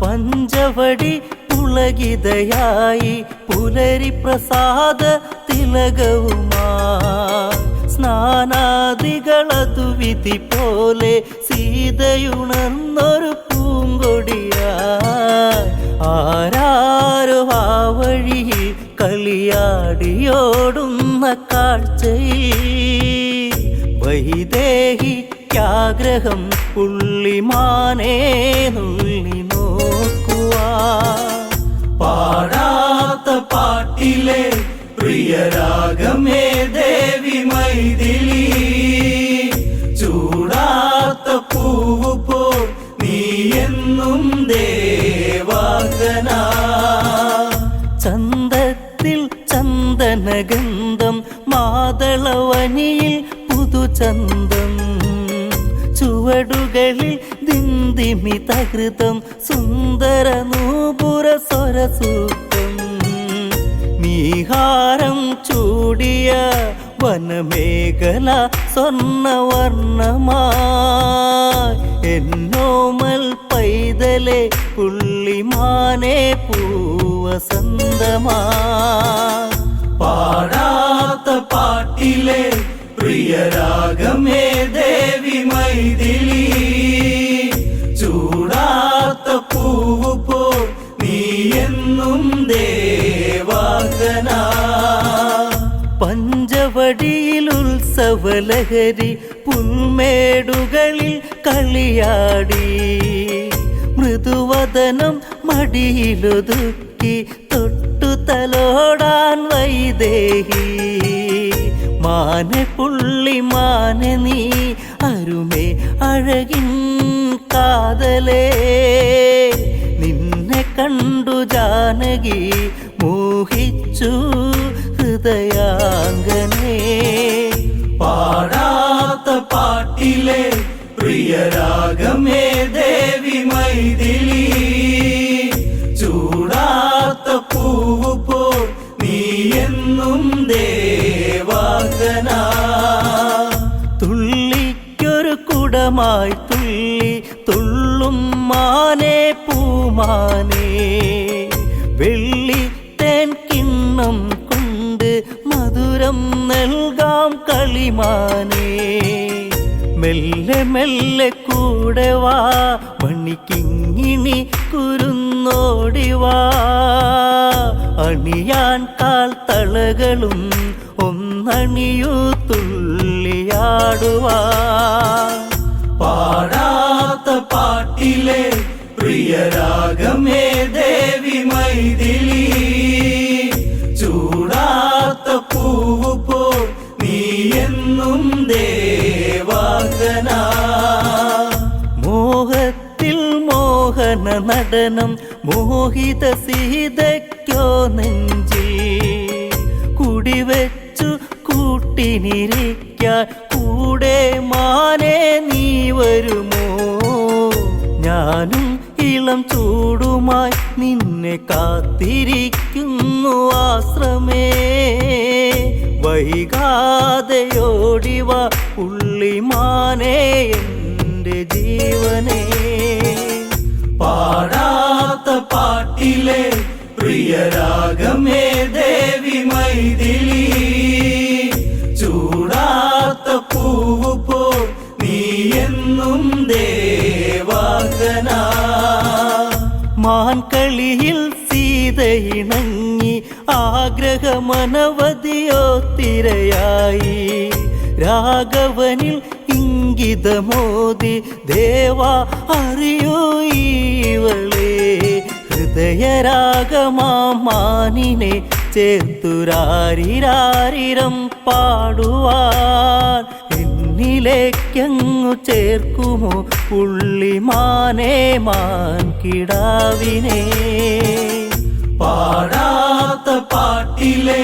പഞ്ചവടി പുളകിതയായി പുലരി പ്രസാദ തിലകവുമാ, സ്നാനാദികളതു വിധി പോലെ സീതയുണർന്നൊരു പൂങ്കൊടിയായി. ആരാരോ ആ വഴിയിൽ കളിയാടിയോടുന്ന കാഴ്ചയിൽ വൈദേഹിക്കാഗ്രഹം പുള്ളിമാനേ നുള്ളി നോക്കുവാ. പാടാത്ത പാട്ടിലെ പ്രിയരാഗമേ ദേവി മൈഥിലി, ചൂടാത്ത പൂവ് പോൽ നീ എന്നും ദേവാംഗന. ചന്തത്തിൽ ചന്ദനഗന്ധം, മാതളവനിയിൽ പുതുചന്തം, ചുവടുകളിൽ ദിന്ദിമിതകൃതം സുന്ദര നൂപുര സ്വരസൂക്തം നീഹാരം ചൂടിയ വനമേഖല സ്വർണവർണ്ണമായി എന്നോമൽ പൈതലെ പുള്ളിമാനെ പൂവസന്തമാ പാടാത്ത പാട്ടിലെ പ്രിയരാഗമേ ദേവി മൈഥിലി ചൂടാത്ത പൂവ് പോൽ നീ എന്നും ദേവാംഗന പഞ്ചവടിയിൽ ഉത്സവലഹരി പുൽമേടുകളിൽ കളിയാടി മൃദുവദനം മടിയിലൊതുക്കി തൊട്ടു തലോടാൻ വൈദേഹി മാനെ പുള്ളി മാനെ നീ അരുമേ അഴകിൻ കാതലേ നിന്നെ കണ്ടു ജാനകി മോഹിച്ചു ഹൃദയാംഗനേ പാടാത്ത പാട്ടിലെ പ്രിയരാഗമേ ദേവി മൈഥിലി ചൂടാത്ത പൂവ് പോൽ നീ എന്നും ദേവാംഗന തുള്ളിക്കൊരു കുടമായി തുള്ളി തുള്ളും മാനെ പൂമാനെ വെള്ളി തേൻ കിണ്ണം കൊണ്ട് മധുരം നൽകാം കളിമാനെ മെല്ലെ മെല്ലെ കൂടെ വാ മണിക്കിങ്ങിണി കുരുന്നോടിവാ അണിയാൻ കാൽ തളകളും ഒന്നണിയൂ തുള്ളിയാടുവാ പാടാത്ത പാട്ടിലെ പ്രിയരാഗമേ ദേവി മൈഥിലി ചൂടാത്ത പൂവ് പോൽ നീ എന്നും ദേവാംഗന മോഹത്തിൽ മോഹന നടനം മോഹിത സീതയ്ക്കോ നെഞ്ചിൽ കുടിവെച്ചു കൂട്ടിനിരിക്കാൻ കൂടെ മാനെ നീ വരുമോ ഞാനും ഇളം ചൂടുമായി നിന്നെ കാത്തിരിക്കുന്നു ആശ്രമേ വൈകാതെയോടിവ ഉള്ളിമാനെ എൻ്റെ ജീവനേ പാടാത്ത പാട്ടിലെ പ്രിയരാഗമേ ദേവി മൈഥിലി ചൂടാത്ത പൂവ് പോൽ നീ എന്നും ദേവാംഗന മാൻകളിയിൽ സീതയിണങ്ങി ആഗ്രഹമനവധിയോ തിരയായി രാഘവനിൽ ഇംഗിതമോദി ദേവാ അറിയൂ ഈവളേ ഹൃദയരാഗമാനിനെ ചേർത്തുരാരിരാരിരം പാടുവാൻ എന്നിലേക്കങ്ങു ചേർക്കുമോ പുള്ളിമാനെ മാൻ കിടാവിനെ പാടാത്ത പാട്ടിലെ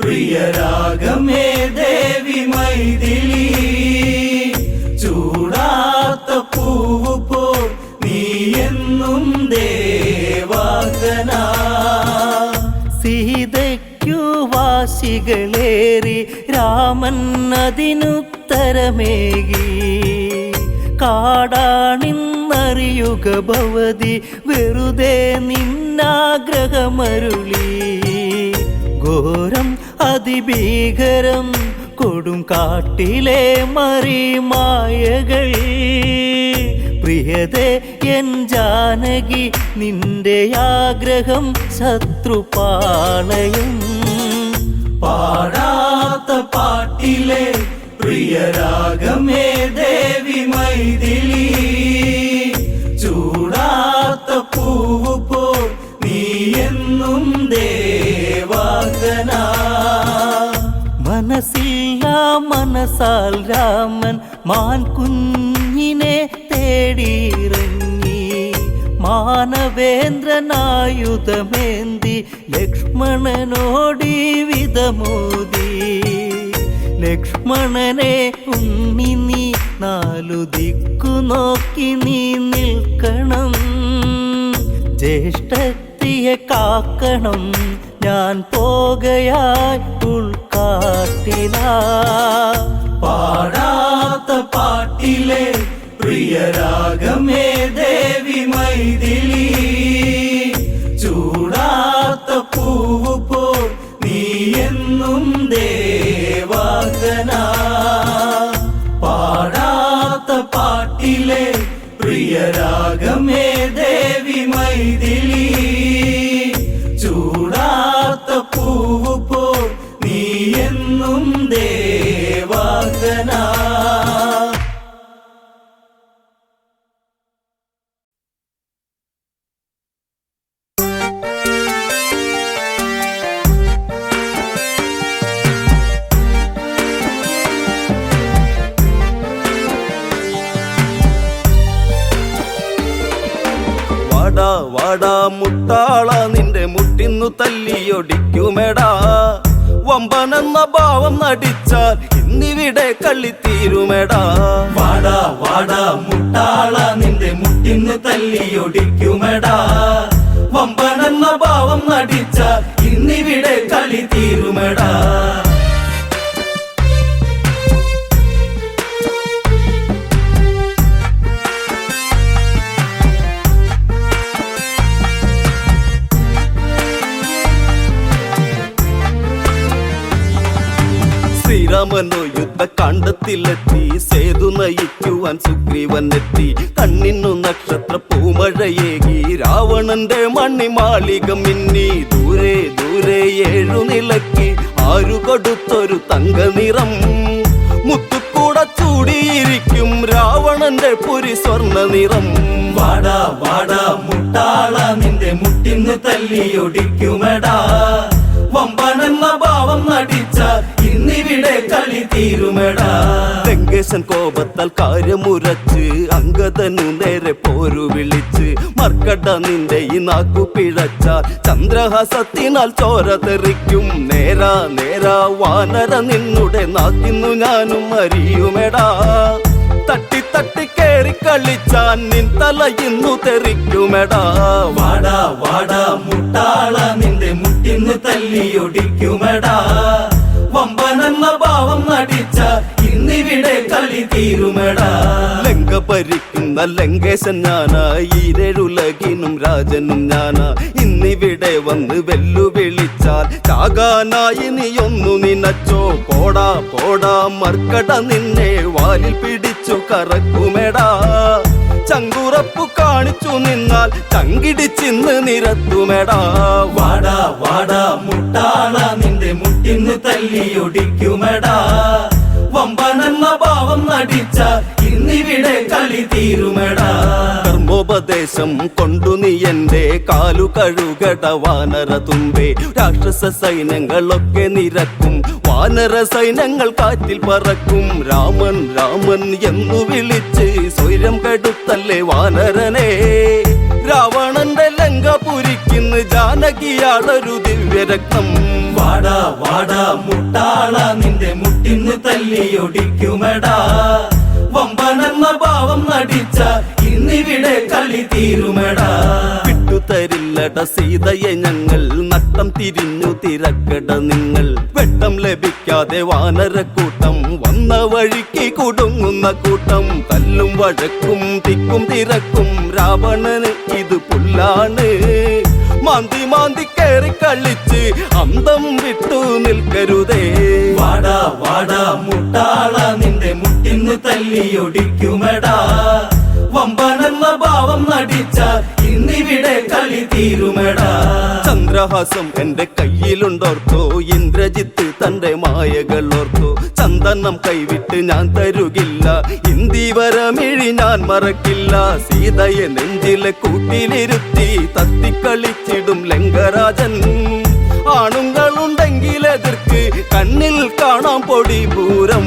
പ്രിയരാഗമേ ദേവി മൈഥിലി ചൂടാത്ത പൂവ് പോൽ നീ എന്നും ദേവാംഗന സീതയ്ക്കു വാശികളേറി രാമൻ അതിനുത്തരമേകി കാടാണിന്നറിയുക ഭവതി വെറുതെ നിന്നാഗ്രഹമരുളി ഘോരം അതിഭീകരം കൊടും കാട്ടിലെ മറിമായകൾ പ്രിയതേ എൻ ജാനകി നിന്റെ ആഗ്രഹം ശത്രുപാളയം പാടാത്ത പാട്ടിലെ പ്രിയരാഗമേ ദേവി മൈഥിലി ചൂടാത്ത പൂവ് പോൽ നീ എന്നും ദേവാംഗന മനസ്സില്ല മനസ്സാൽ രാമൻ മാൻ കുഞ്ഞിനെ തേടിയിറങ്ങി മാനവേന്ദ്രനായുധമേന്തി ലക്ഷ്മണനോടി വിധമോദി ലക്ഷ്മണനെ ഉണ്ണി നീ നാലു ദിക്കു നോക്കി നീ നിൽക്കണം, ജ്യേഷ്ഠത്തിയെ കാക്കണം. ഞാൻ പോകയായി ഉൾക്കാട്ടിലാ, പാടാത്ത പാട്ടിലെ പ്രിയരാഗമേ ദേവി മൈഥിലി. ചൂടാത്ത പൂവ് പോൽ നീ എന്നും ദേവാംഗന. പാടാത്ത പാട്ടിലെ പ്രിയരാഗമേ ദേവി മൈഥിലി. ചൂടാത്ത പൂവ് പോൽ നീ എന്നും ദേവാംഗന. വാടാ വാടാ മുട്ടാള നിന്റെ മുട്ടിന്നു തല്ലിയൊടിക്കുമെടാ. വമ്പനെന്ന ഭാവം നടിച്ചാൽ ഇന്നിവിടെ കള്ളിത്തീരുമെടാ. വാടാ വാടാ മുട്ടാള നിന്റെ മുട്ടിന്ന് തല്ലിയൊടിക്കുമെടാ. വമ്പനെന്ന ഭാവം നടിച്ച ഇന്നിവിടെ കളി തീരുമെടാ. ശ്രീരാമനോ യുദ്ധകാണ്ഡത്തിലെത്തി, സേതു നയിക്കുവാൻ സുഗ്രീവനെത്തി. കണ്ണിന്നു നക്ഷത്ര പൂമഴയേകി, രാവണന്റെ മണിമാളിക മിന്നി. ദൂരെ ദൂരെ 7 നിലയ്ക്ക് ആരു കൊടുത്തൊരു തങ്ക നിറം. മുത്തുക്കൂട ചൂടിയിരിക്കും രാവണന്റെ പുരി സ്വർണ്ണ നിറം. വാടാ വാടാ മുട്ടാള നിന്റെ മുട്ടിന്ന് തല്ലിയൊടിക്കുമെടാ. വമ്പനെന്ന ഭാവം നടിച്ച ഇന്നിവിടെ കളി തീരുമെടാ. ലങ്കേശൻ കോപത്താൽ കാര്യമുരച്ച് അങ്കദനു നേരെ പോരു വിളിച്ച്. മർക്കട നിന്റെ ഈ നാക്കു പിഴച്ചാൽ ചന്ദ്രഹാസത്തിനാൽ ചോര തെറിക്കും. നേരാ നേരാ വാനര നിന്നുടെ നാക്കിന്നു ഞാനും അറിയുമെടാ. തട്ടി തട്ടി കേറി കളിച്ചാൻ നിൻ തല ഇന്നു തെറിക്കുമെടാ. വാടാ വാടാ മുട്ടാള നിന്റെ മുട്ടിന്ന് തല്ലിയൊടിക്കുമെടാ. വമ്പനെന്ന ഭാവം നടിച്ച ഇന്നിവിടെ കളി തീരുമെടാ. ലങ്ക ഭരിക്കുന്ന ലങ്കേശൻ ഞാനാ, ഈരഴുലകിനും രാജനും ഞാനാ. ഇന്നിവിടെ വന്ന് വെല്ലുവിളിച്ചാൽ ചാകാനായി നീയൊന്നു നിനച്ചോ. പോടാ പോടാ മർക്കട നിന്നെ വാലിൽ പിടിച്ചു കറക്കുമെടാ. ചങ്കുറപ്പു കാണിച്ചു നിന്നാൽ ചങ്കിടിച്ചിന്ന് നിരത്തുമെടാ. വാടാ വാടാ മുട്ടാള നിന്റെ മുട്ടിന്ന് തല്ലിയൊടിക്കുമെടാ. വമ്പനെന്ന ഭാവം നടിച്ച ഇന്നിവിടെ കളി തീരുമെടാ. കർമ്മോപദേശം കൊണ്ടു നീ എന്റെ കാലു കഴുകട വാനര തുമ്പേ. രാക്ഷസ സൈന്യങ്ങളൊക്കെ നിരക്കും, വാനര സൈന്യങ്ങൾ കാറ്റിൽ പറക്കും. രാമൻ രാമൻ എന്നു വിളിച്ച് സ്വൈരം കെടുത്തല്ലേ വാനരനെ. രാവണന്റെ ലങ്ക പുരിക്കുന്നു ജാനകിയാളൊരു ദിവ്യരക്തം. വാടാ വാടാ മുട്ടാള നിന്റെ മുട്ടിന്ന് തല്ലിയൊടിക്കുമെടാ. വമ്പനെന്ന ഭാവം നടിച്ച ഇന്നിവിടെ കളി തീരുമെടാ. വിട്ടുതരില്ലട സീതയെ ഞങ്ങൾ, നട്ടം തിരിഞ്ഞു തിരക്കട നിങ്ങൾ. വെട്ടം ലഭിക്കാതെ വാനരക്കൂട്ടം, വന്ന വഴിക്ക് കുടുങ്ങുന്ന കൂട്ടം. തല്ലും വഴക്കും തിക്കും തിരക്കും രാവണന് ഇത് പുല്ലാണ്. മാന്തി മാന്തി കേറി കളിച്ച് അന്തം വിട്ടു നിൽക്കരുതേ. വാടാ വാടാ മുട്ടാള നിന്റെ മുട്ടിന്ന് തല്ലിയൊടിക്കുമെടാ. വമ്പനെന്ന ഭാവം നടിച്ച ഇന്നിവിടെ കളി തീരുമെടാ. ചന്ദ്രഹാസം എന്റെ കയ്യിലുണ്ടോർത്തോ, ഇന്ദ്രജിത്ത് തന്റെ മായകൾ ഓർത്തോ. ചന്ദനം കൈവിട്ട് ഞാൻ തരുകില്ല, ഇന്ദീവരമിഴി ഞാൻ മറക്കില്ല. സീതയെ നെഞ്ചിലെ കൂട്ടിലിരുത്തി തത്തിക്കളിച്ചിടും ലങ്കരാജൻ. ആണുങ്ങളുണ്ടെങ്കിൽ എതിർക്ക്, കണ്ണിൽ കാണാം പൊടി പൂരം.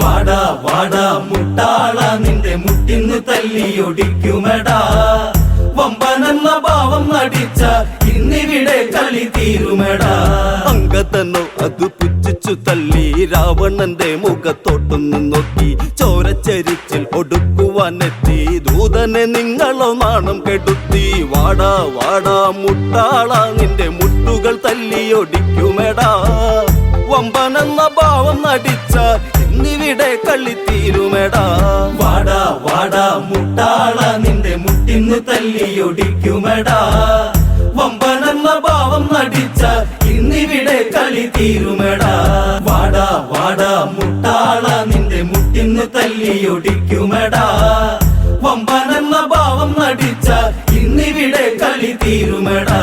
വാടാ വാടാ മുട്ടാള നിന്റെ മുട്ടിന്ന് തല്ലിയൊടിക്കുമെടാ. വമ്പനെന്ന ഭാവം നടിച്ച ഇന്നിവിടെ കളി തീരുമെടാ. അങ്കതനോ അത് പുച്ഛിച്ചു പിടിച്ചു തള്ളി രാവണന്റെ മുഖത്തോട്ടൊന്നു നോക്കി ചോരച്ചരിച്ചിൽ ഒടുക്കുവാനെത്തി ദൂതനെ നിങ്ങളോ നാണം കെടുത്തി വാടാ വാടാ മുട്ടാള നിന്റെ മുട്ടുകൾ തല്ലിയൊടിക്കുമെടാ വമ്പനെന്ന ഭാവം നടിച്ചാൽ ഇന്നിവിടെ കളിത്തീരുമെടാ വാടാ വാടാ മുട്ടാള നിന്റെ മുട്ടിന്ന് തല്ലിയൊടിക്കുമെടാ വമ്പനെന്ന ഭാവം നടിച്ച ഇന്നിവിടെ കളി തീരുമെടാ വാടാ വാടാ മുട്ടാള നിന്റെ മുട്ടിന്ന് തല്ലിയൊടിക്കുമെടാ വമ്പനെന്ന ഭാവം നടിച്ച ഇന്നിവിടെ കളി തീരുമെടാ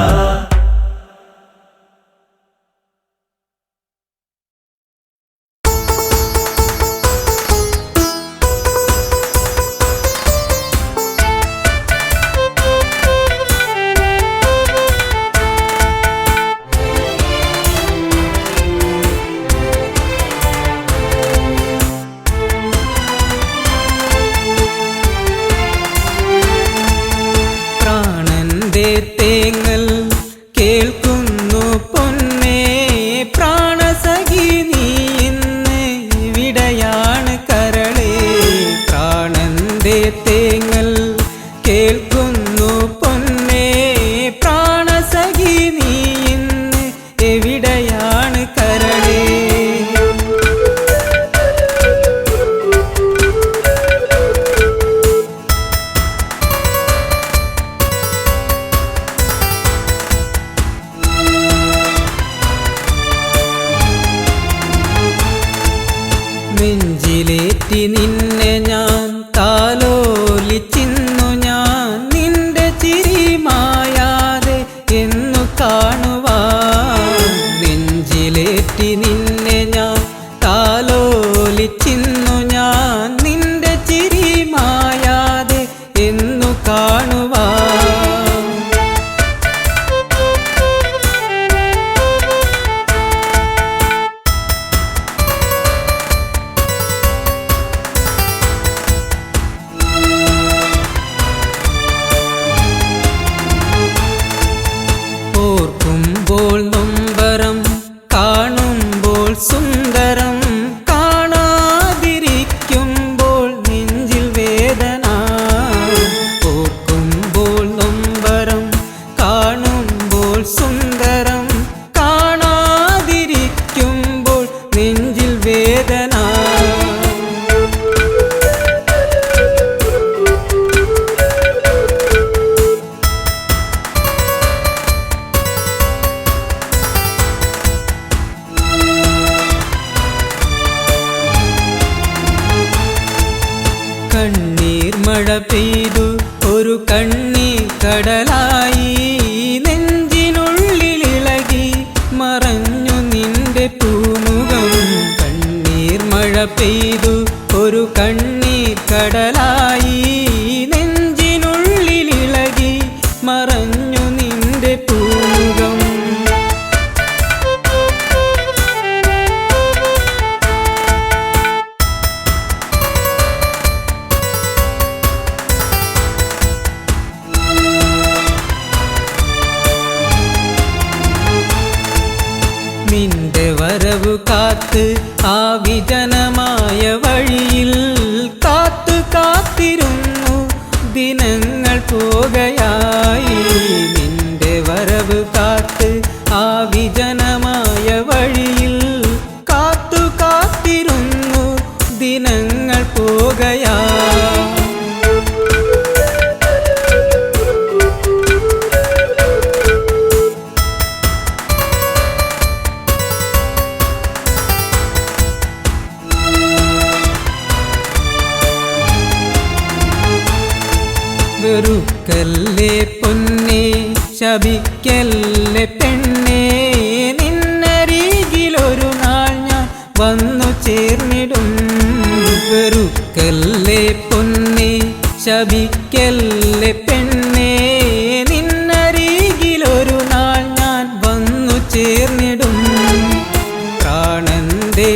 തേങ്ങൽ കേൾക്കുന്നു പൊന്നേ പ്രാണസഖി നീ ഇന്ന് വിടയാണ് കരളേ പ്രാണന്റെ തേങ്ങൽ കേൾക്കുന്നു പൊന്നേ പ്രാണസഖി നീ ഇന്ന് എവിടെയാണ് കരളേ നെഞ്ചിലേറ്റി നിന്നെ ഞാൻ താലോലിച്ചിന്നു ഞാൻ നിന്റെ ചിരി മായാതെ എന്നു കാണുവാൻ നെഞ്ചിലേറ്റി നിന്നെ ഞാൻ താലോലിച്ചിന്നു ഞാൻ നിന്റെ ചിരി മായാതെ എന്നു കാണുവാൻ ഓർക്കുമ്പോൾ നൊമ്പരം കാണുമ്പോൾ സുന്ദരം കാണാതിരിക്കുമ്പോൾ നെഞ്ചിൽ വേദന ഓർക്കുമ്പോൾ നൊമ്പരം കാണുമ്പോൾ സുന്ദരം കാണാതിരിക്കുമ്പോൾ നെഞ്ചിൽ വേദന കണ്ണീർ മഴ പെയ്തു ഒരു കണ്ണീർ കടലായി നെഞ്ചിനുള്ളിലിളകി മറഞ്ഞു നിന്റെ പൂമുഖം കണ്ണീർ മഴ പെയ്തു ഒരു കണ്ണീർ കടലായി നെഞ്ചിനുള്ളിലിളകി മറഞ്ഞു നിന്റെ പൂമുഖം നിന്റെ വരവു കാത്ത് ആ വിജനമായ വഴിയിൽ കാത്തു കാത്തിരുന്നു ദിനങ്ങൾ പോകയായി നിന്റെ വരവു കാത്ത് ആ വിജനമായ വഴിയിൽ കാത്തു കാത്തിരുന്നു ദിനങ്ങൾ പോകയായി വെറുക്കല്ലേ പൊന്നേ ശപിക്കല്ലേ പെണ്ണേ നിന്നരികിലൊരു നാൾ ഞാൻ വന്നു ചേർന്നിടും വെറുക്കല്ലേ പൊന്നേ ശപിക്കല്ലേ പെണ്ണേ നിന്നരികിലൊരു നാൾ ഞാൻ വന്നു ചേർന്നിടും പ്രാണന്റെ